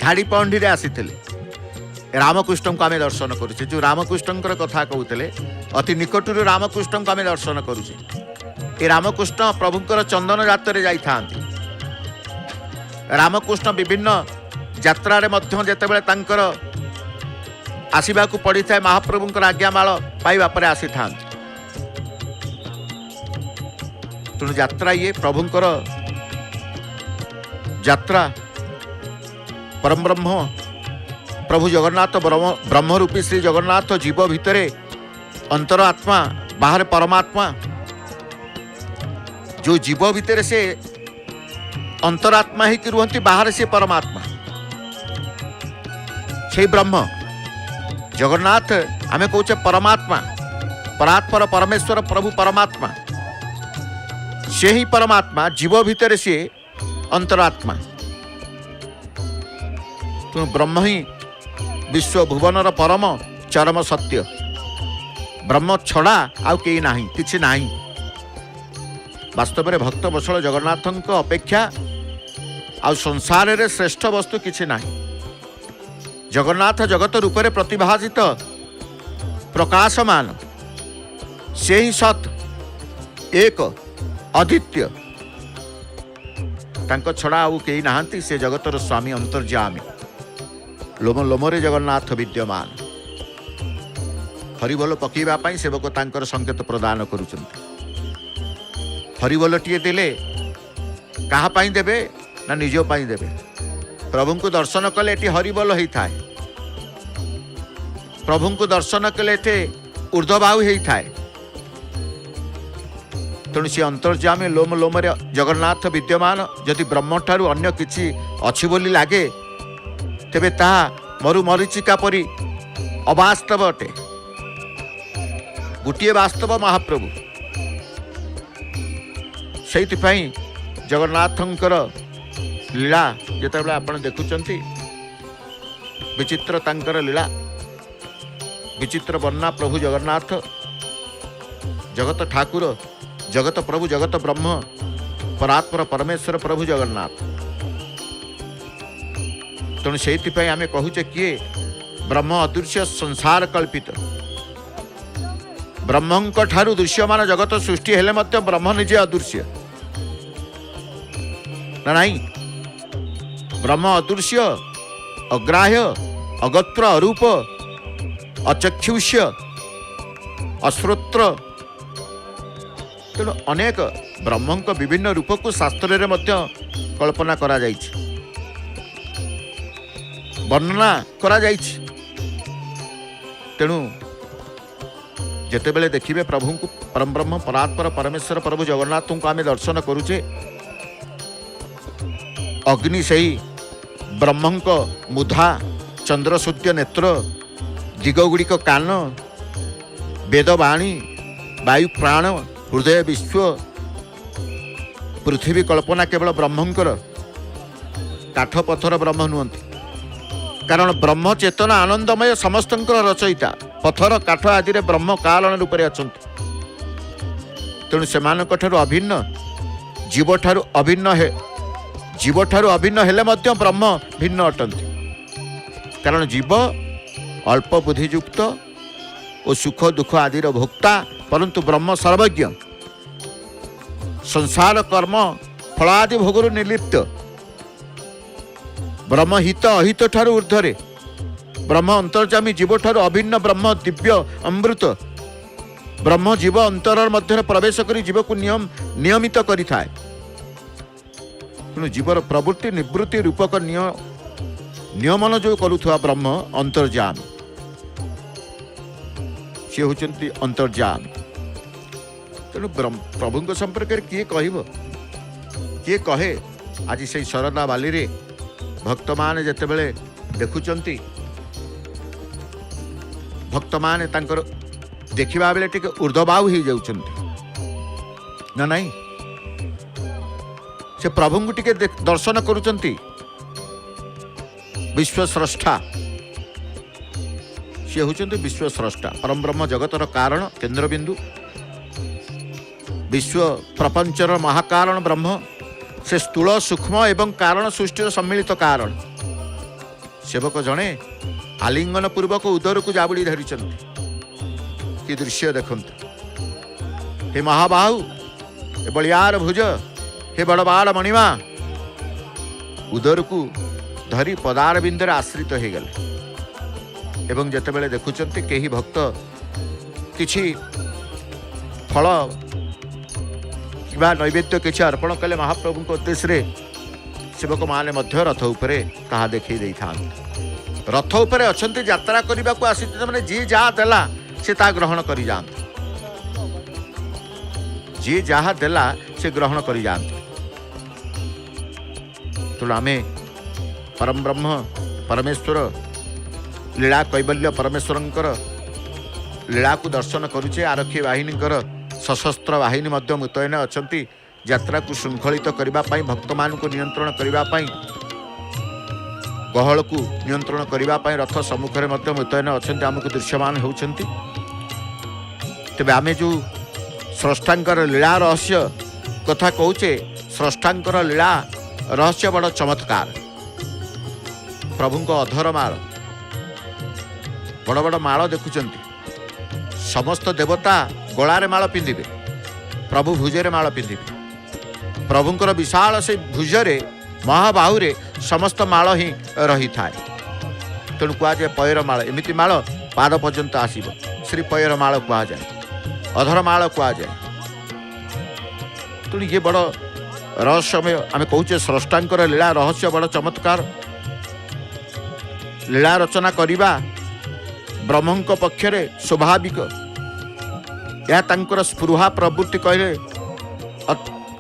धाड़ी पहंडी रे आसीथिले। रामकृष्ण को आम दर्शन करुचे जो रामकृष्ण कथा कहते अति निकटू रामकृष्ण को आम दर्शन करुचे। ये रामकृष्ण प्रभुंकर चंदन यात्रा जाइथांती। रामकृष्ण विभिन्न यात्रा रे मध्य जेतेबेले तांकर आसीबाकू पड़ी थाए महाप्रभुंकर आज्ञामाल पाइबा परे आसी थांती। तेणु यात्रा ये प्रभुंकर यात्रा परम ब्रह्म प्रभु जगन्नाथ ब्रह्मरूपी श्री जगन्नाथ जीव भितरे अंतरात्मा बाहर परमात्मा। जो जीव भितर से अंतरात्मा ही रुहंती बाहर से परमात्मा से ब्रह्म जगन्नाथ आमे कहूचे परमात्मा परात्पर परमेश्वर प्रभु परमात्मा से ही परमात्मा जीव भितर से अंतरात्मा। तेणु ब्रह्म ही विश्व भुवनर परम चरम सत्य। ब्रह्म छड़ा आउ कई नाही किछि नाही। वास्तव में भक्त वत्सल जगन्नाथ अपेक्षा आउ संसार रे श्रेष्ठ वस्तु किछि नाही। जगन्नाथ जगत रूप में प्रतिभासित प्रकाशमान से ही सत एक अद्वितीय तांको छड़ा आउ कई नाहांती। से जगतर स्वामी अंतर्यामी लोम लोमरे जगन्नाथ विद्यमान। हरिबोल पकेवा पाई सेवक तांकर संकेत प्रदान करुचंती। हरिबोल टिए देले कहा पाई देबे ना निजो पाई देबे। प्रभु को दर्शन कले एटी हरिबोल होता है। प्रभु को दर्शन कले एटे ऊर्ध्वबाहु होता है। तेणु सी अंतर्यामी लोम लोमरे जगन्नाथ विद्यमान। जदि ब्रह्म ठारू अन्य किछि अछि बोली लागे ତେବେ ତାହା ମରୁମରିଚିକା ପରି ଅବାସ୍ତବ ଅଟେ। ଗୋଟିଏ ବାସ୍ତବ ମହାପ୍ରଭୁ। ସେଇଥିପାଇଁ ଜଗନ୍ନାଥଙ୍କର ଲୀଳା ଯେତେବେଳେ ଆପଣ ଦେଖୁଛନ୍ତି, ବିଚିତ୍ର ତାଙ୍କର ଲୀଳା, ବିଚିତ୍ର ବର୍ଣ୍ଣା ପ୍ରଭୁ ଜଗନ୍ନାଥ, ଜଗତ ଠାକୁର, ଜଗତ ପ୍ରଭୁ, ଜଗତ ବ୍ରହ୍ମ, ପରାତ୍ପର ପରମେଶ୍ୱର ପ୍ରଭୁ ଜଗନ୍ନାଥ। ତେଣୁ ସେଇଥିପାଇଁ ଆମେ କହୁଛେ କିଏ ବ୍ରହ୍ମ ଅଦୃଶ୍ୟ ସଂସାର କଳ୍ପିତ। ବ୍ରହ୍ମଙ୍କ ଠାରୁ ଦୃଶ୍ୟମାନ ଜଗତ ସୃଷ୍ଟି ହେଲେ ମଧ୍ୟ ବ୍ରହ୍ମ ନିଜେ ଅଦୃଶ୍ୟ ନା ନାହିଁ? ବ୍ରହ୍ମ ଅଦୃଶ୍ୟ, ଅଗ୍ରାହ୍ୟ, ଅଗୋତ୍ର, ଅରୂପ, ଅଚକ୍ଷୁଷ୍ୟ, ଅଶ୍ରୋତ୍ର। ତେଣୁ ଅନେକ ବ୍ରହ୍ମଙ୍କ ବିଭିନ୍ନ ରୂପକୁ ଶାସ୍ତ୍ରରେ ମଧ୍ୟ କଳ୍ପନା କରାଯାଇଛି, ବର୍ଣ୍ଣନା କରାଯାଇଛି। ତେଣୁ ଯେତେବେଳେ ଦେଖିବେ ପ୍ରଭୁଙ୍କୁ, ପରମବ୍ରହ୍ମ ପରାତ୍ପର ପରମେଶ୍ୱର ପ୍ରଭୁ ଜଗନ୍ନାଥଙ୍କୁ ଆମେ ଦର୍ଶନ କରୁଛେ, ଅଗ୍ନି ସେହି ବ୍ରହ୍ମଙ୍କ ମୁଧା, ଚନ୍ଦ୍ର ସୂର୍ଯ୍ୟ ନେତ୍ର, ଦିଗଗୁଡ଼ିକ କାନ, ବେଦବାଣୀ, ବାୟୁ ପ୍ରାଣ, ହୃଦୟ ବିଶ୍ୱ, ପୃଥିବୀ କଳ୍ପନା କେବଳ ବ୍ରହ୍ମଙ୍କର। କାଠ ପଥର ବ୍ରହ୍ମ ନୁହନ୍ତି, କାରଣ ବ୍ରହ୍ମ ଚେତନା ଆନନ୍ଦମୟ ସମସ୍ତଙ୍କର ରଚୟିତା। ପଥର କାଠ ଆଦିରେ ବ୍ରହ୍ମ କାରଣ ରୂପରେ ଅଛନ୍ତି। ତେଣୁ ସେମାନଙ୍କ ଠାରୁ ଅଭିନ୍ନ, ଜୀବଠାରୁ ଅଭିନ୍ନ ହେଲେ ମଧ୍ୟ ବ୍ରହ୍ମ ଭିନ୍ନ ଅଟନ୍ତି। କାରଣ ଜୀବ ଅଳ୍ପ ବୁଦ୍ଧିଯୁକ୍ତ ଓ ସୁଖ ଦୁଃଖ ଆଦିର ଭୋକ୍ତା, ପରନ୍ତୁ ବ୍ରହ୍ମ ସର୍ବଜ୍ଞ, ସଂସାର କର୍ମ ଫଳ ଆଦି ଭୋଗରୁ ନିର୍ଲିପ୍ତ। ବ୍ରହ୍ମ ହିତ ଅହିତ ଠାରୁ ଉର୍ଦ୍ଧ୍ୱରେ, ବ୍ରହ୍ମ ଅନ୍ତର୍ଯାମୀ, ଜୀବଠାରୁ ଅଭିନ୍ନ, ବ୍ରହ୍ମ ଦିବ୍ୟ ଅମୃତ। ବ୍ରହ୍ମ ଜୀବ ଅନ୍ତର ମଧ୍ୟରେ ପ୍ରବେଶ କରି ଜୀବକୁ ନିୟମିତ କରିଥାଏ। ତେଣୁ ଜୀବର ପ୍ରବୃତ୍ତି ନିବୃତ୍ତି ରୂପକ ନିୟମନ ଯେଉଁ କରୁଥିବା ବ୍ରହ୍ମ ଅନ୍ତର୍ଯାମୀ, ସିଏ ହେଉଛନ୍ତି ଅନ୍ତର୍ଯାମୀ। ତେଣୁ ପ୍ରଭୁଙ୍କ ସମ୍ପର୍କରେ କିଏ କହିବ, କିଏ କହେ? ଆଜି ସେଇ ଶରଦା ବାଲିରେ ଭକ୍ତମାନେ ଯେତେବେଳେ ଦେଖୁଛନ୍ତି, ଭକ୍ତମାନେ ତାଙ୍କର ଦେଖିବା ବେଳେ ଟିକେ ଉର୍ଦ୍ଧ୍ୱବାହୁ ହେଇଯାଉଛନ୍ତି ନା ନାହିଁ? ସେ ପ୍ରଭୁଙ୍କୁ ଟିକେ ଦର୍ଶନ କରୁଛନ୍ତି। ବିଶ୍ୱସ୍ରଷ୍ଟା, ସିଏ ହେଉଛନ୍ତି ବିଶ୍ୱସ୍ରଷ୍ଟା, ପରମବ୍ରହ୍ମ, ଜଗତର କାରଣ, କେନ୍ଦ୍ରବିନ୍ଦୁ, ବିଶ୍ୱ ପ୍ରପଞ୍ଚର ମହାକାରଣ ବ୍ରହ୍ମ। ସେ ସ୍ଥୂଳ, ସୂକ୍ଷ୍ମ ଏବଂ କାରଣ ସୃଷ୍ଟିର ସମ୍ମିଳିତ କାରଣ। ସେବକ ଜଣେ ଆଲିଙ୍ଗନ ପୂର୍ବକ ଉଦରକୁ ଜାବୁଡ଼ି ଧରିଛନ୍ତି। କି ଦୃଶ୍ୟ ଦେଖନ୍ତୁ! ହେ ମହାବାହୁ, ହେ ବଳିୟାର ଭୁଜ, ହେ ବଡ଼ ବାଳ ମଣିମା, ଉଦରକୁ ଧରି ପଦାର ବିନ୍ଦୁରେ ଆଶ୍ରିତ ହେଇଗଲେ। ଏବଂ ଯେତେବେଳେ ଦେଖୁଛନ୍ତି କେହି ଭକ୍ତ କିଛି ଫଳ କିମ୍ବା ନୈବେଦ୍ୟ କିଛି ଅର୍ପଣ କଲେ ମହାପ୍ରଭୁଙ୍କ ଉଦ୍ଦେଶ୍ୟରେ, ସେବକମାନେ ମଧ୍ୟ ରଥ ଉପରେ ତାହା ଦେଖାଇ ଦେଇଥାନ୍ତି। ରଥ ଉପରେ ଅଛନ୍ତି, ଯାତ୍ରା କରିବାକୁ ଆସିଛନ୍ତି, ମାନେ ଯିଏ ଯାହା ଦେଲା ସେ ତାହା ଗ୍ରହଣ କରିଯାଆନ୍ତି। ଯିଏ ଯାହା ଦେଲା ସେ ଗ୍ରହଣ କରିଯାଆନ୍ତି। ତେଣୁ ଆମେ ପରମବ୍ରହ୍ମ ପରମେଶ୍ୱର ଲୀଳା କୈବଲ୍ୟ ପରମେଶ୍ୱରଙ୍କର ଲୀଳାକୁ ଦର୍ଶନ କରୁଛେ। ଆରକ୍ଷୀ ବାହିନୀଙ୍କର ସଶସ୍ତ୍ର ବାହିନୀ ମଧ୍ୟ ମୁତୟନ ଅଛନ୍ତି ଯାତ୍ରାକୁ ଶୃଙ୍ଖଳିତ କରିବା ପାଇଁ, ଭକ୍ତମାନଙ୍କୁ ନିୟନ୍ତ୍ରଣ କରିବା ପାଇଁ, ଗହଳକୁ ନିୟନ୍ତ୍ରଣ କରିବା ପାଇଁ ରଥ ସମ୍ମୁଖରେ ମଧ୍ୟ ମୁତୟନ ଅଛନ୍ତି, ଆମକୁ ଦୃଶ୍ୟମାନ ହେଉଛନ୍ତି। ତେବେ ଆମେ ଯେଉଁ ସ୍ରଷ୍ଟାଙ୍କର ଲୀଳା ରହସ୍ୟ କଥା କହୁଛେ, ସ୍ରଷ୍ଟାଙ୍କର ଲୀଳା ରହସ୍ୟ ବଡ଼ ଚମତ୍କାର। ପ୍ରଭୁଙ୍କ ଅଧର ମାଳ, ବଡ଼ ବଡ଼ ମାଳ ଦେଖୁଛନ୍ତି। ସମସ୍ତ ଦେବତା ଗଳାରେ ମାଳ ପିନ୍ଧିବେ, ପ୍ରଭୁ ଭୁଜରେ ମାଳ ପିନ୍ଧିବେ। ପ୍ରଭୁଙ୍କର ବିଶାଳ ସେଇ ଭୁଜରେ, ମହାବାହୁରେ ସମସ୍ତ ମାଳ ହିଁ ରହିଥାଏ। ତେଣୁ କୁହାଯାଏ ପୟର ମାଳ। ଏମିତି ମାଳ ପାଦ ପର୍ଯ୍ୟନ୍ତ ଆସିବ, ଶ୍ରୀ ପୟର ମାଳ କୁହାଯାଏ, ଅଧର ମାଳ କୁହାଯାଏ। ତେଣୁ ଇଏ ବଡ଼ ରହସ୍ୟମୟ। ଆମେ କହୁଛେ ସ୍ରଷ୍ଟାଙ୍କର ଲୀଳା ରହସ୍ୟ ବଡ଼ ଚମତ୍କାର। ଲୀଳା ରଚନା କରିବା ବ୍ରହ୍ମଙ୍କ ପକ୍ଷରେ ସ୍ୱାଭାବିକ। ଏହା ତାଙ୍କର ସ୍ପୃହା ପ୍ରବୃତ୍ତି କହିଲେ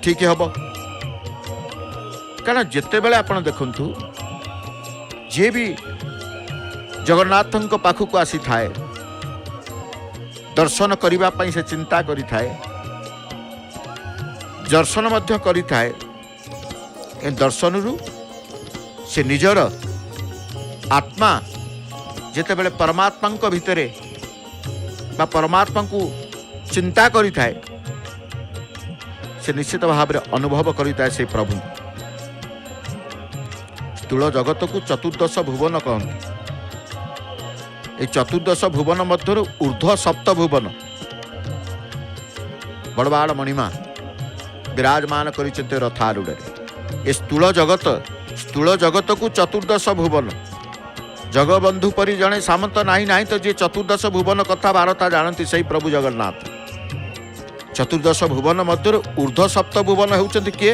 ଠିକ୍ ହେବ। କାରଣ ଯେତେବେଳେ ଆପଣ ଦେଖନ୍ତୁ जे भी जगन्नाथ पाखक आसी थाए दर्शन करिबा पई से चिंता करि थाए दर्शन मध्य करि थाए ए दर्शन रु से निजर आत्मा जेते बेले परमात्मा को भितरे बा परमात्मा को चिंता करि थाए से निश्चित भाव में अनुभव करि थाए से प्रभु स्थूल जगत को चतुर्दश भुवन कहते ये चतुर्दश भुवन मध्य ऊर्ध्व सप्त भुवन बड़बाड़ मणिमा विराजमान कर रथारूढ़ ये स्थूल जगत को चतुर्दश भुवन जगबंधु परी जड़े सामंत नाही नाही तो जी चतुर्दश भुवन कथा भारता जानती से प्रभु जगन्नाथ चतुर्दश भुवन मध्य ऊर्ध्व सप्त भुवन होउछन्ति किए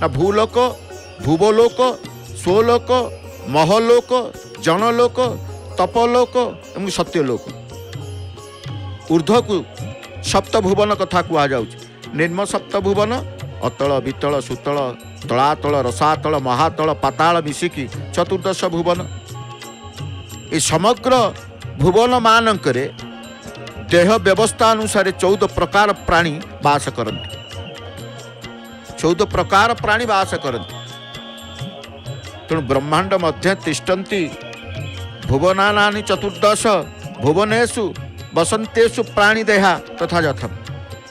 ना भूलोक भुवलोक स्वलोक महलोक जनलोक तपलोक एवं सत्यलोक ऊर्ध्व को सप्त भुवन कथा कहुँ निम्न सप्त भुवन अतल वितल सुतल तलातल रसातल महातल पाताल मिसिकी चतुर्दश भुवन ये समग्र भुवन मानक देह व्यवस्था अनुसार 14 प्रकार प्राणी बास करते 14 प्रकार प्राणी बास करते तेणु ब्रह्मांड मध्य तिष्ठन्ति भुवनानि चतुर्दश भुवनेषु वसंतेषु प्राणी देहा तथा यथम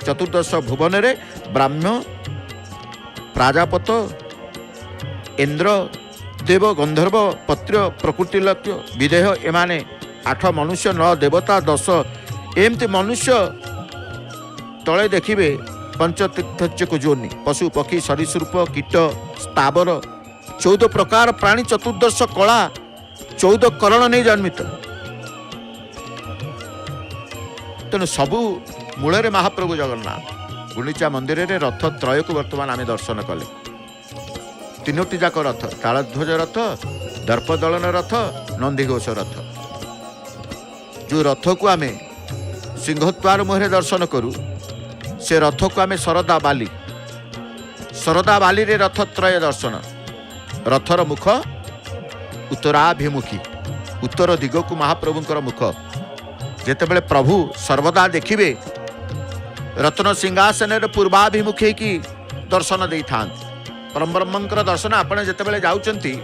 चतुर्दश भुवन रे ब्राह्म्य प्राजापत इंद्र देव गंधर्व पत्र प्रकृति लक्ष्य विदेह एमाने 8 मनुष्य 9 देवता 10 एमती मनुष्य तले देखिए पंचतीर्थक जोनि पशु पक्षी सरीसृप कीट स्थावर 14 प्रकार प्राणी चतुर्दश कला 14 करण नहीं जन्मित तेणु सबू मूल महाप्रभु जगन्नाथ गुंडीचा मंदिर रे रथ त्रय को वर्तमान आम दर्शन कले 3टी जाक रथ तालध्वज रथ दर्पदलन रथ नंदीघोष रथ जो रथ को आम सिंहद्वार मुहरे दर्शन करूँ से रथ को आम शरदा बाली रे रथ त्रय दर्शन रथर मुख उत्तराभिमुखी उत्तर दिग को महाप्रभुंकर मुख जेतेबेले प्रभु सर्वदा देखिबे रत्न सिंहासन पूर्वाभिमुखी की दर्शन दे था परम ब्रह्मंकर दर्शन आपने जेतेबेले जाउचंती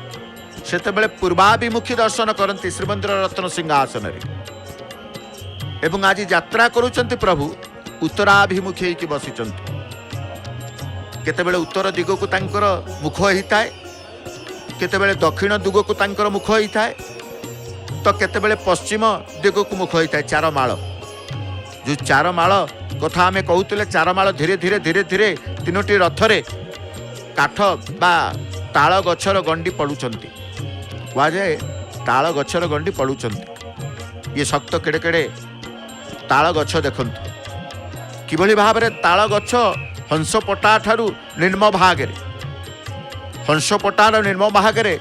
सेतेबेले पूर्वाभिमुखी दर्शन करती श्रीमंदिर रत्न सिंहासन एवं आज यात्रा करुचंती प्रभु उत्तराभिमुखी की बसिचंती केतेबेले उत्तर दिग को तांकर मुख होता है केतेबेले दक्षिण दिग को तांकर मुख होता है तो केतेबेले पश्चिम दिग को मुख होता है चार माଳ जो चार माଳ कथा आम कहते चार माଳ धीरे धीरे धीरे धीरे 3टी रथरे काठ बा ताल गछर गंडी पड़ुचंती कहुए ताल गछर गंडी पड़ुचंती ये शक्त केड़े केड़े ताल गछ देखंतु किभली भाव में ताल गछ हंसपटा ठारू निम्न भागे हंसपटार निम्न भागे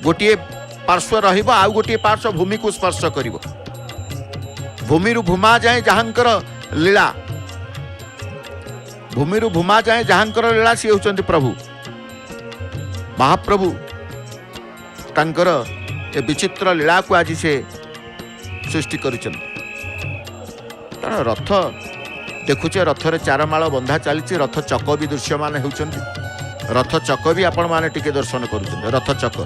गोटे पार्श्व रहिबो आउ गोटे पार्श्व भूमि को स्पर्श करिवो भूमि भूमा जाए जहांकर लीला भूमि भूमा जाए जहांकर लीला सी होचंती प्रभु महाप्रभु तांकर ए विचित्र लीला को आज से सृष्टि करिचंती कारण रथ देखुचे रथरे 4 माଳ बंधा चली रथ चक भी दृश्यमान होचंती रथ चक भी आपण माने टिके दर्शन करुचंती रथ चक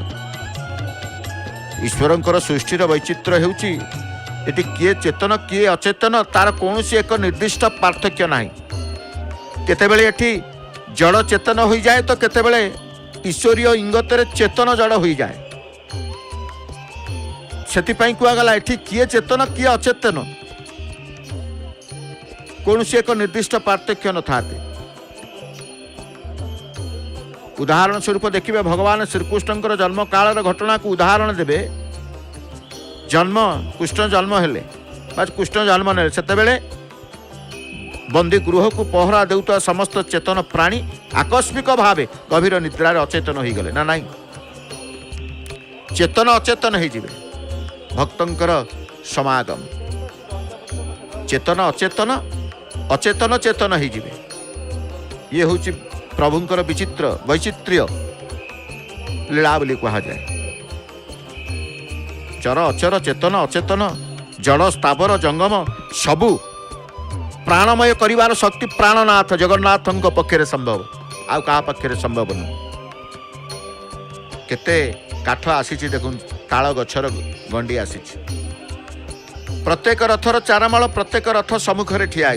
ईश्वरंकर सृष्टिर वैचित्र्य हेउची एटी किए चेतन किए अचेतन तार कौन एक निर्दिष्ट पार्थक्य नाही केतेबेले एठी जड़ चेतन हो जाए तो केतेबेले ईश्वरीय इंगतरे चेतन जड़ हो जाए सेतिपई कुआगला एठी किए चेतन किए अचेतन कौन एक निर्दिष्ट पार्थक्य न था उदाहरण स्वरूप देखिए भगवान श्रीकृष्ण जन्म काल घटना को उदाहरण देवे जन्म कृष्ण जन्म हेले कृष्ण जन्म ने सेतेबेले बंदी गृह को पहरा देउता समस्त चेतन प्राणी आकस्मिक भावे गभीर निद्रार अचेतन हो गले ना नहीं चेतन अचेतन हो जिवे भक्तंकर समागम चेतन अचेतन अचेतन चेतन हो जिवे ये हूँ प्रभुंकर विचित्र वैचित्र्य लीला बोली कहा जाए चर अचर चेतन अचेतन जड़ स्थावर जंगम सबू प्राणमय करिवार शक्ति प्राणनाथ जगन्नाथ पक्षे संभव आउ का पक्षे संभव नुह केते काठ आसी देखु ताल गछर गंडी आसी प्रत्येक रथर चारमाल प्रत्येक रथ सम्मुखें ठिया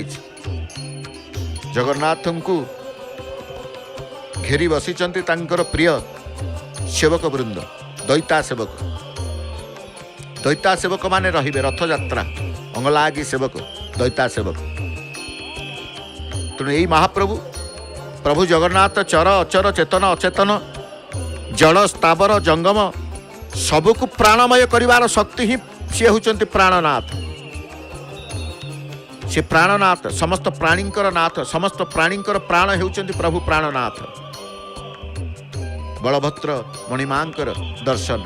जगन्नाथ को घेरी बसिचंती तांकर प्रिय सेवक वृंद दैता सेवक माने रहिबे रथ यात्रा अंगलागी सेवक दैता सेवक तेणु यही महाप्रभु प्रभु जगन्नाथ चर अचर चेतन अचेतन जड़ स्थावर जंगम सबको प्राणमय करिवार शक्ति ही सी होचंती प्राणनाथ से प्राणनाथ समस्त प्राणींकर नाथ समस्त प्राणींकर प्राण हेउचंती प्रभु प्राणनाथ बलभद्र मणिमांकर दर्शन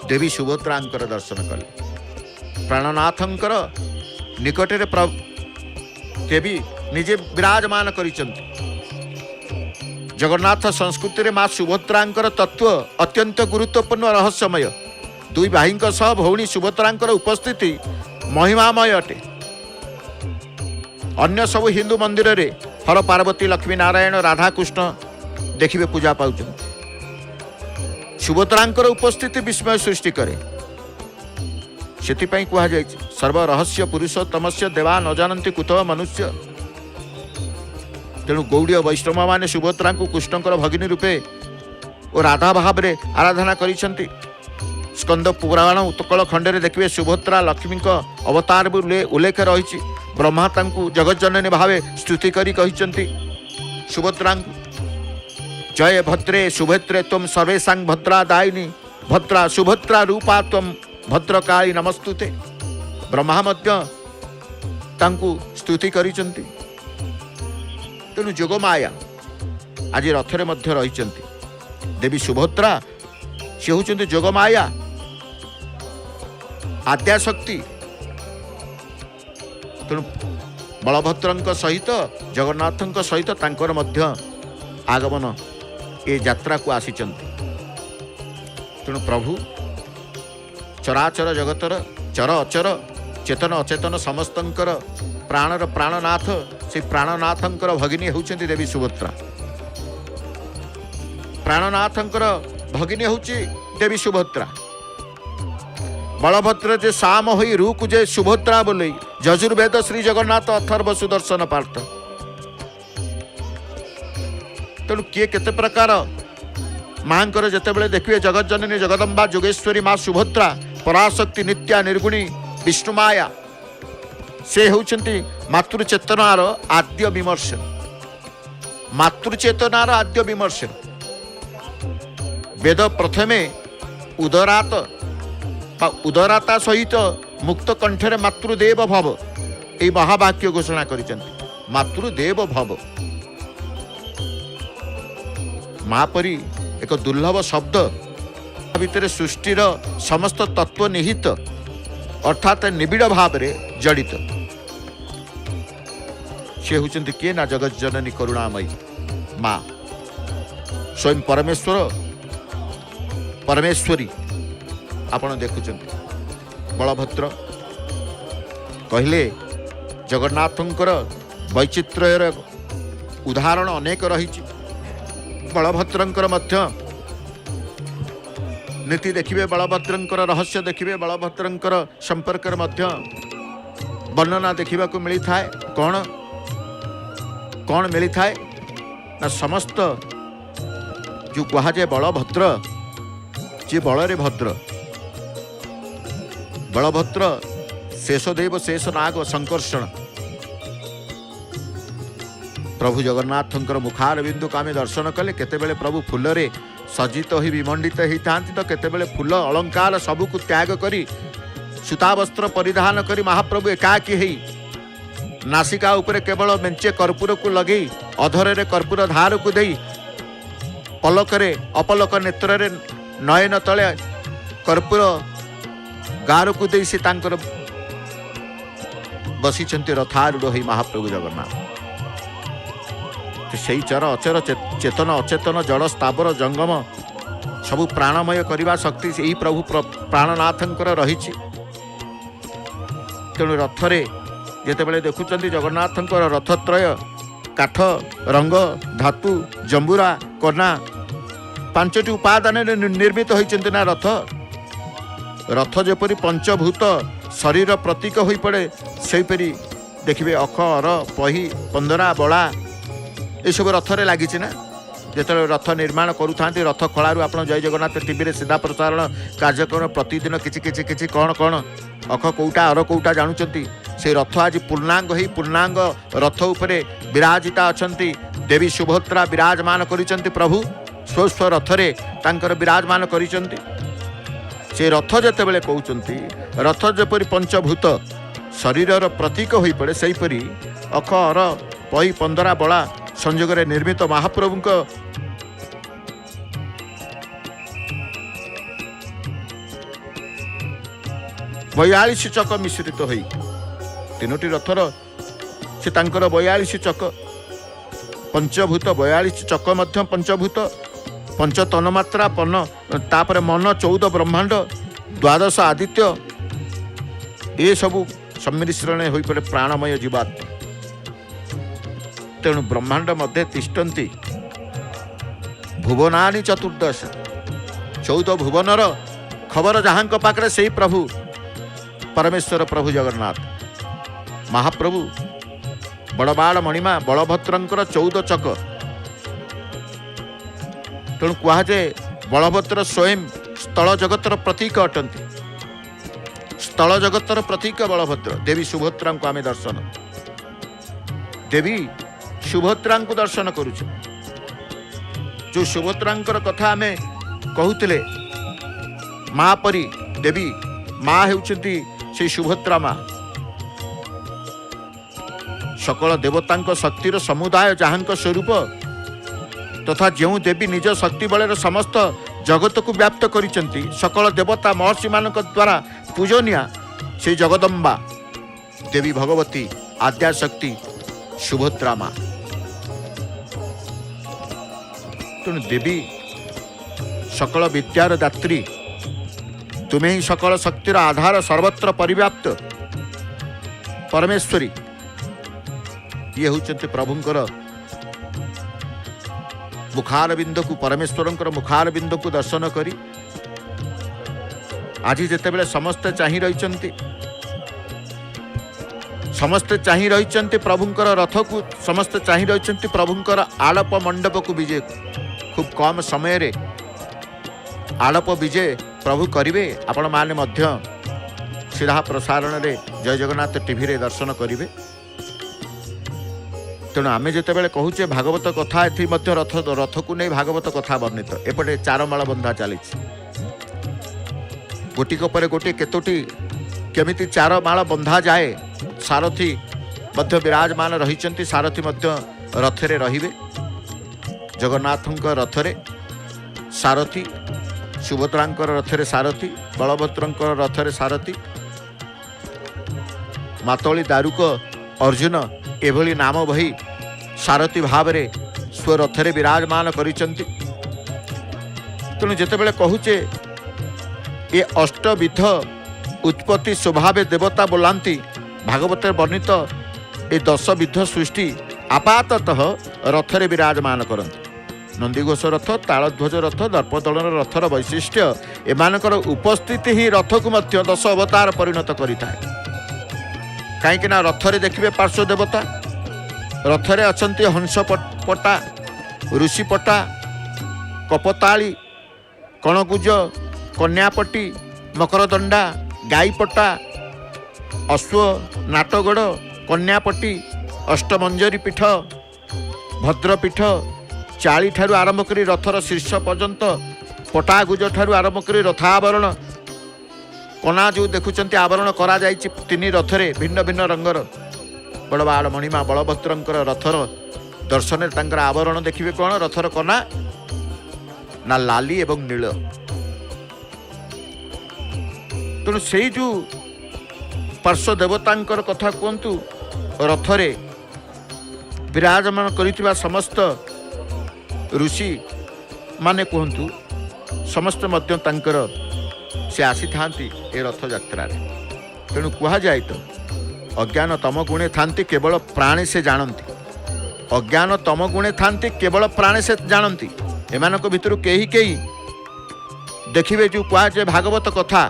देवी सुभद्रांकर दर्शन कले प्राणनाथंकर निकटरे देवी निजे विराजमान करिचंती जगन्नाथ संस्कृति रे माँ सुभद्रांकर तत्व अत्यंत गुरुत्वपूर्ण रहस्यमय दुई भाई सह भौणी सुभद्रांकर उपस्थिति महिमामय अटे अन्य सबु हिंदू मंदिर रे हर पार्वती लक्ष्मी नारायण राधाकृष्ण देखिबे पूजा पाउछन सुभद्रांकर उपस्थिति विस्मय सृष्टि करे सेतिपई कुहा जाय सर्व रहस्य पुरुषोत्तमस्य देवा न जानन्ति कुतः मनुष्य तेणु गौड़ीय वैष्णव माने सुभद्रा को कृष्णकर भगिनी रूपे और राधा भाव रे आराधना करिसेंति स्कंद पुराण उत्कल खंडे देखिए सुभद्रा लक्ष्मी अवतार उल्लेख रही ब्रह्मा तांकु जगज्जननी भावे स्तुति करी कहिसेंति सुभद्रा जय भद्रे सुभद्रे तुम सर्वेशा भद्रा दायिनी भद्रा सुभद्रा रूपा तुम भद्रकाली नमस्तुते ब्रह्मा मध्य तांकु स्तुति करिसेंति तेणु जोगमाया आज रथरे मध्य रही देवी सुभद्रा सी होचंती जोगमाया आद्याशक्ति तेणु बलभद्र सहित जगन्नाथ सहित तांकर मध्य आगमन ए यात्रा को आसी तेणु प्रभु चराचर जगतर चर अचर चेतन अचेतन समस्तंकर प्राणर प्राणनाथ से प्राणनाथंकर भगिनी होउछंती देवी सुभद्रा प्राणनाथंकर भगिनी होउची देवी सुभद्रा बलभद्र जे साम होई रूक जे सुभद्रा बोले यजुर्वेद श्री जगन्नाथ अथर्व सुदर्शन पार्थ तेणु किए केते प्रकार मांकर जेतेबेले देखिए जगत जननी जगदम्बा जोगेश्वरी माँ सुभद्रा पराशक्ति नित्या निर्गुणी विष्णुमाया से होउछंती मातृचेतनार आद्य विमर्श मातृचेतनार आद्य विमर्श वेद प्रथमे उदरात उदराता सहित मुक्त कंठरे मातृदेव भव ये महावाक्य घोषणा करिसेंति मातृदेव भव माँ परी एक दुर्लभ शब्द भितर सृष्टिर समस्त तत्व निहित अर्थात निबिड़ भाव में जड़ित सी होचंती किए ना जगत जननी करुणामयी माँ स्वयं परमेश्वर परमेश्वरी आपण देखुचंती बलभद्र कहले जगन्नाथंकर वैचित्र्यर उदाहरण अनेक रही बलभद्रंकर मध्य नीति देखिए बलभद्रंकर रहस्य देखिए बलभद्रंकर संपर्क मध्य वर्णना देखा मिली थाए कौन मिली थाए ना समस्त जो कहा जाए बलभद्र जे बल भद्र बलभद्र शेषदेव शेष नाग संकर्षण प्रभु जगन्नाथंकर मुखार बिंदु को आम दर्शन कले केतेबेले प्रभु फुलरे सज्जित ही विमंडित होता तो केतेबेले फूल अलंकार सबको त्याग करी सूता वस्त्र परिधान करी महाप्रभु एकाकी ही नासिका उपरे केवल मेंचे कर्पूर को लगे अधर कर्पूर धार को दे पलकरे अपलक नेत्र नयन तले कर्पूर गार को दे से तांकर बसीचंती रथारूढ़ हो महाप्रभु जगन्नाथ तो सही चर अचर चेतन अचेतन जड़ स्थावर जंगम सबु प्राणमय करने शक्ति यही प्रभु प्राणनाथंकर रही। तेणु रथरे जितेबाला देखुं जगन्नाथ रथत्रय काठ रंग धातु जंबुरा कना 5टी उपादान निर्मित होती ना रथ। रथ जेपरी पंचभूत शरीर प्रतीक हो पड़े सेपरी देखिए अख अर पही पंदरा बड़ा ये सब रथरे लगी ना। जो रथ निर्माण करूँ रथ खलू आप जय जगन्नाथ टीवी सीधा प्रसारण कार्यक्रम प्रतिदिन किछि कौन कौन अख कौटा अर कौटा जानुंट से रथ आज पूर्णांग ही पूर्णांग रथ उपरे विराजिता अछंती। देवी सुभद्रा विराजमान करिसंती प्रभु स्व रथरे तांकर विराजमान करिसंती। से रथ जेतेबेले कहउचंती रथ जेपरि पंचभूत शरीरर प्रतीक होई पड़े सेहीपरि अख अर पही पंदरा बड़ा संयोगरे निर्मित महाप्रभुंक बयालीस चक मिश्रित होई 3टी रथर से तांकर 42 चक पंचभूत 42 चक मध्य पंचभूत पंच तन्मात्रा पन तापर मन 14 ब्रह्मांड 12 आदित्य ये सबू सम्मिश्रण हो पड़े प्राणमय जीवात्मा। तेणु ब्रह्मांड मध्य तिष्ठन्ति भुवनानि 14 14 भुवनर खबर जहां पाखरे से प्रभु परमेश्वर प्रभु जगन्नाथ महाप्रभु बड़बाड़ मणिमा बलभद्रंकर 14 चक। तेणु कहुए बलभद्र स्वयं स्थल जगतर प्रतीक अटंती। स्थल जगतर प्रतीक बलभद्र। देवी सुभद्रा को आम दर्शन देवी सुभद्रा को दर्शन करुच। जो सुभद्रा कथा आम कहूले माँ परी देवी माँ होउछंती से सुभद्रा माँ सकल देवता शक्तिर समुदाय जहां स्वरूप तथा जो देवी निज शक्ति बल समस्त जगत को व्याप्त करिसेंती सकल देवता महर्षि मान द्वारा पूजनिया से जगदम्बा देवी भगवती आद्याशक्ति सुभद्रा माँ। तेणु देवी सकल विद्यार दात्री तुम्हें ही सकल शक्तिर आधार सर्वत्र परिव्याप्त परमेश्वरी ये होचंती प्रभुंकर मुखार बिंद को परमेश्वरंकर मुखार बिंद को दर्शन करी आज जितेबेले समस्ते चाही रहिचंती समस्ते चाही रहिचंती प्रभुंकर रथ को समस्ते चाही रहिचंती प्रभुंकर आलप मंडप को विजय खूब कम समय रे आलप विजय प्रभु करिवे। आपण माने मध्य सीधा प्रसारण रे जय जगन्नाथ टीवी रे दर्शन करिवे। तेणु आमे जेतेबेले कहूचे भागवत कथा एथि मध्य रथ को नहीं भागवत कथा वर्णित एपटे चारमाल बंधा चली गोटिक पर गोटी केतोटी केमिति चार माल बंधा जाए सारथी मध्य विराजमान रहिचंती। सारथी मध्य रथरे रहिबे जगन्नाथंक रथरे सारथी सुभद्रांकर रथरे सारथी बलभद्रंकर रथरे सारथी मातोली दारुक अर्जुन एभली नाम बही सारथी भाव रे स्वरथरे विराजमान करिसंती। तेणु जेतेबेले कहूचे ये अष्टविध उत्पत्ति स्वभाव देवता बोलांती भागवत वर्णित ये 10 विध सृष्टि आपाततः रथरे विराजमान करती। नंदीघोष रथ तालध्वज रथ दर्पदलन रथर वैशिष्ट्य एमानकर उपस्थिति ही रथ को मध्य 10 अवतार परिणत करिଥାଏ। कहीं रथरे देखिए पार्श्व देवता रथरे अछंती हंस पटा ऋषिपटा कपताली कणकुज कन्यापटी मकरदंडा गाईपटा अश्व नाटगड़ कन्यापटी अष्टमंजरी पीठ भद्रपीठ चाली ठारू आरंभ करी रथर शीर्ष पर्यंत पटागुज ठारू आरंभ करी रथावरण कना जो देखुंत आवरण करा जाइछि 3 रथरे भिन्न भिन्न रंगर बड़बाड़ मणिमा बलभद्रंकर रथर दर्शन तांकर आवरण देखिए कौन रथर कना ना लाली एवं नील। तेणु से जो पार्श्व देवतांकर कथा कहतु रथरे विराजमान करिथिबा समस्त ऋषि माने कहतु ସମସ୍ତେ ମଧ୍ୟ ତାଙ୍କର ସେ ଆସିଥାନ୍ତି ଏ ରଥଯାତ୍ରାରେ। ତେଣୁ କୁହାଯାଏ ତ ଅଜ୍ଞାନ ତମ ଗୁଣେ ଥାନ୍ତି କେବଳ ପ୍ରାଣେ ସେ ଜାଣନ୍ତି। ଅଜ୍ଞାନ ତମ ଗୁଣେ ଥାନ୍ତି କେବଳ ପ୍ରାଣେ ସେ ଜାଣନ୍ତି। ଏମାନଙ୍କ ଭିତରୁ କେହି କେହି ଦେଖିବେ ଯେଉଁ କୁହାଯାଏ ଭାଗବତ କଥା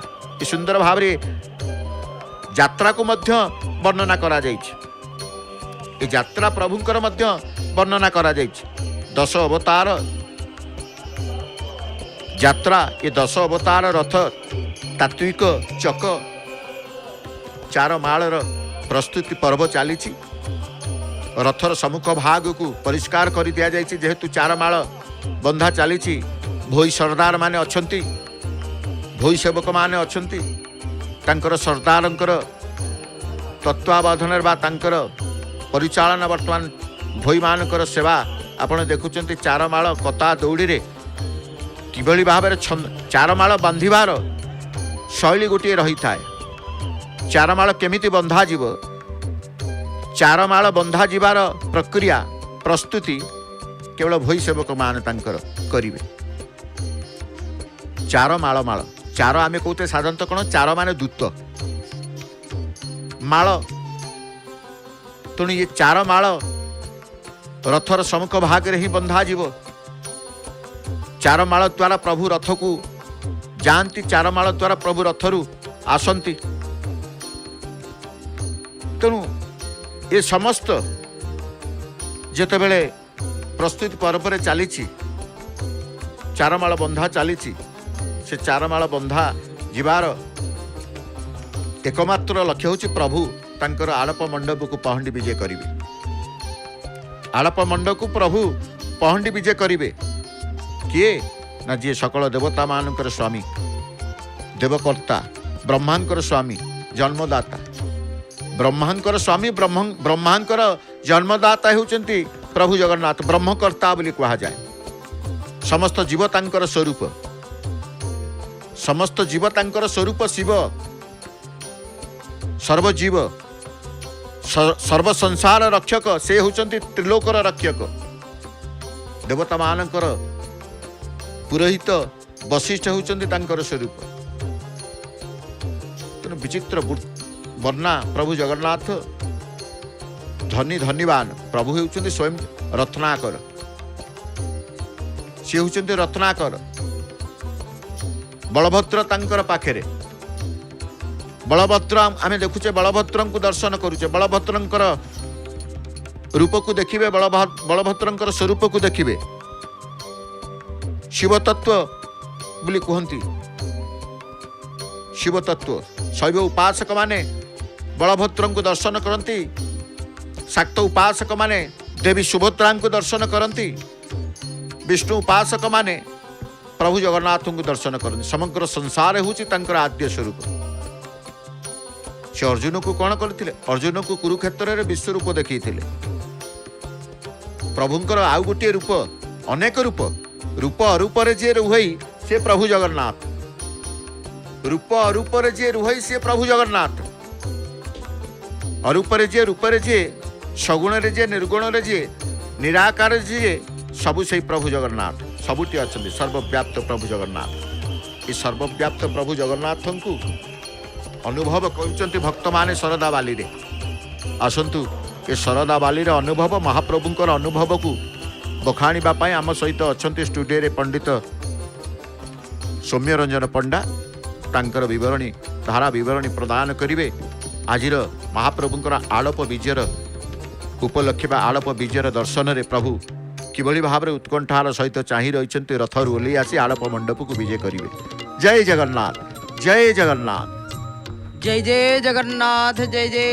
ଏ ସୁନ୍ଦର ଭାବରେ ଯାତ୍ରାକୁ ମଧ୍ୟ ବର୍ଣ୍ଣନା କରାଯାଇଛି। ଏ ଯାତ୍ରା ପ୍ରଭୁଙ୍କର ମଧ୍ୟ ବର୍ଣ୍ଣନା କରାଯାଇଛି। 10 ଅବତାର ଯାତ୍ରା, ଏ 10 ଅବତାର ରଥ, ତାତ୍ଵିକ ଚକ, 4 ମାଳର ପ୍ରସ୍ତୁତି ପର୍ବ ଚାଲିଛି। ରଥର ସମ୍ମୁଖ ଭାଗକୁ ପରିଷ୍କାର କରି ଦିଆଯାଇଛି। ଯେହେତୁ 4 ମାଳ ବନ୍ଧା ଚାଲିଛି, ଭୋଇ ସରଦାର ମାନେ ଅଛନ୍ତି, ଭୋଇ ସେବକମାନେ ଅଛନ୍ତି। ତାଙ୍କର ସରଦାରଙ୍କର ତତ୍ତ୍ୱାବଧାନରେ ବା ତାଙ୍କର ପରିଚାଳନା ବର୍ତ୍ତମାନ ଭୋଇମାନଙ୍କର ସେବା ଆପଣ ଦେଖୁଛନ୍ତି। 4 ମାଳ କତା ଦୌଡ଼ିରେ କିଭଳି ଭାବରେ 4 ମାଳ ବାନ୍ଧିବାର ଶୈଳୀ ଗୋଟିଏ ରହିଥାଏ। 4 ମାଳ କେମିତି ବନ୍ଧାଯିବ, 4 ମାଳ ବନ୍ଧାଯିବାର ପ୍ରକ୍ରିୟା ପ୍ରସ୍ତୁତି କେବଳ ଭୋଇ ସେବକମାନେ ତାଙ୍କର କରିବେ। 4 ମାଳ 4 ଆମେ କହୁଛେ ସାଧାରଣତଃ କ'ଣ, 4 ମାନେ ଦୂତ, ମାଳ। ତେଣୁ ଏ 4 ମାଳ ରଥର ସମ୍ମୁଖ ଭାଗରେ ହିଁ ବନ୍ଧାଯିବ। 4 ମାଳ ଦ୍ୱାରା ପ୍ରଭୁ ରଥକୁ ଯାଆନ୍ତି, 4 ମାଳ ଦ୍ୱାରା ପ୍ରଭୁ ରଥରୁ ଆସନ୍ତି। ତେଣୁ ଏ ସମସ୍ତ ଯେତେବେଳେ ପ୍ରସ୍ତୁତି ପର୍ବରେ ଚାଲିଛି, 4 ମାଳ ବନ୍ଧା ଚାଲିଛି, ସେ 4 ମାଳ ବନ୍ଧା ଯିବାର ଏକମାତ୍ର ଲକ୍ଷ୍ୟ ହେଉଛି ପ୍ରଭୁ ତାଙ୍କର ଆଳପ ମଣ୍ଡପକୁ ପହଣ୍ଡି ବିଜେ କରିବେ। ଆଳପ ମଣ୍ଡପକୁ ପ୍ରଭୁ ପହଣ୍ଡି ବିଜେ କରିବେ। କିଏ ନା ଯିଏ ସକଳ ଦେବତାମାନଙ୍କର ସ୍ୱାମୀ, ଦେବକର୍ତ୍ତା, ବ୍ରହ୍ମାଙ୍କର ସ୍ୱାମୀ, ଜନ୍ମଦାତା। ବ୍ରହ୍ମାଙ୍କର ସ୍ୱାମୀ, ବ୍ରହ୍ମାଙ୍କର ଜନ୍ମଦାତା ହେଉଛନ୍ତି ପ୍ରଭୁ ଜଗନ୍ନାଥ। ବ୍ରହ୍ମକର୍ତ୍ତା ବୋଲି କୁହାଯାଏ। ସମସ୍ତ ଜୀବ ତାଙ୍କର ସ୍ୱରୂପ, ସମସ୍ତ ଜୀବ ତାଙ୍କର ସ୍ୱରୂପ ଶିବ। ସର୍ବଜୀବ, ସର୍ବ ସଂସାର ରକ୍ଷକ, ସେ ହେଉଛନ୍ତି ତ୍ରିଲୋକର ରକ୍ଷକ। ଦେବତାମାନଙ୍କର ପୁରୋହିତ ବଶିଷ୍ଠ ହେଉଛନ୍ତି ତାଙ୍କର ସ୍ୱରୂପ। ତେଣୁ ବିଚିତ୍ର ବର୍ଣ୍ଣା ପ୍ରଭୁ ଜଗନ୍ନାଥ ଧନୀବାନ। ପ୍ରଭୁ ହେଉଛନ୍ତି ସ୍ୱୟଂ ରତ୍ନାକର, ସେ ହେଉଛନ୍ତି ରତ୍ନାକର। ବଳଭଦ୍ର ତାଙ୍କର ପାଖରେ, ବଳଭଦ୍ର ଆମେ ଦେଖୁଛେ, ବଳଭଦ୍ରଙ୍କୁ ଦର୍ଶନ କରୁଛେ। ବଳଭଦ୍ରଙ୍କର ରୂପକୁ ଦେଖିବେ, ବଳଭଦ୍ରଙ୍କର ସ୍ୱରୂପକୁ ଦେଖିବେ। ଶିବତତ୍ଵ ବୋଲି କୁହନ୍ତି। ଶିବତତ୍ଵ ଶୈବ ଉପାସକ ମାନେ ବଳଭଦ୍ରଙ୍କୁ ଦର୍ଶନ କରନ୍ତି। ଶାକ୍ତ ଉପାସକ ମାନେ ଦେବୀ ସୁଭଦ୍ରାଙ୍କୁ ଦର୍ଶନ କରନ୍ତି। ବିଷ୍ଣୁ ଉପାସକ ମାନେ ପ୍ରଭୁ ଜଗନ୍ନାଥଙ୍କୁ ଦର୍ଶନ କରନ୍ତି। ସମଗ୍ର ସଂସାର ହେଉଛି ତାଙ୍କର ଆଦ୍ୟ ସ୍ୱରୂପ। ସେ ଅର୍ଜୁନକୁ କ'ଣ କରିଥିଲେ? ଅର୍ଜୁନକୁ କୁରୁକ୍ଷେତ୍ରରେ ବିଶ୍ୱରୂପ ଦେଖେଇଥିଲେ। ପ୍ରଭୁଙ୍କର ଆଉ ଗୋଟିଏ ରୂପ, ଅନେକ ରୂପ, ରୂପ ଅରୂପରେ ଯିଏ ରୁହଇ ସେ ପ୍ରଭୁ ଜଗନ୍ନାଥ। ରୂପ ଅରୂପରେ ଯିଏ ରୁହଇ ସେ ପ୍ରଭୁ ଜଗନ୍ନାଥ। ଅରୂପରେ ଯିଏ, ରୂପରେ ଯିଏ, ସଗୁଣରେ ଯିଏ, ନିର୍ଗୁଣରେ ଯିଏ, ନିରାକାରରେ ଯିଏ, ସବୁ ସେଇ ପ୍ରଭୁ ଜଗନ୍ନାଥ। ସବୁଠି ଅଛନ୍ତି ସର୍ବବ୍ୟାପ୍ତ ପ୍ରଭୁ ଜଗନ୍ନାଥ। ଏ ସର୍ବବ୍ୟାପ୍ତ ପ୍ରଭୁ ଜଗନ୍ନାଥଙ୍କୁ ଅନୁଭବ କରୁଛନ୍ତି ଭକ୍ତମାନେ ଶରଦା ବାଲିରେ। ଆସନ୍ତୁ ଏ ଶରଦା ବାଲିର ଅନୁଭବ, ମହାପ୍ରଭୁଙ୍କର ଅନୁଭବକୁ ବଖାଣିବା ପାଇଁ ଆମ ସହିତ ଅଛନ୍ତି ଷ୍ଟୁଡ଼ିଓରେ ପଣ୍ଡିତ ସୌମ୍ୟରଞ୍ଜନ ପଣ୍ଡା। ତାଙ୍କର ବିବରଣୀ, ଧାରା ବିବରଣୀ ପ୍ରଦାନ କରିବେ। ଆଜିର ମହାପ୍ରଭୁଙ୍କର ଆଳପ ବିଜୟର ଉପଲକ୍ଷେ ବା ଆଳପ ବିଜୟର ଦର୍ଶନରେ ପ୍ରଭୁ କିଭଳି ଭାବରେ ଉତ୍କଣ୍ଠାର ସହିତ ଚାହିଁ ରହିଛନ୍ତି, ରଥରୁ ଓହ୍ଲେଇ ଆସି ଆଳପ ମଣ୍ଡପକୁ ବିଜେ କରିବେ। ଜୟ ଜଗନ୍ନାଥ, ଜୟ ଜଗନ୍ନାଥ, ଜୟ ଜୟ ଜଗନ୍ନାଥ, ଜୟ ଜୟ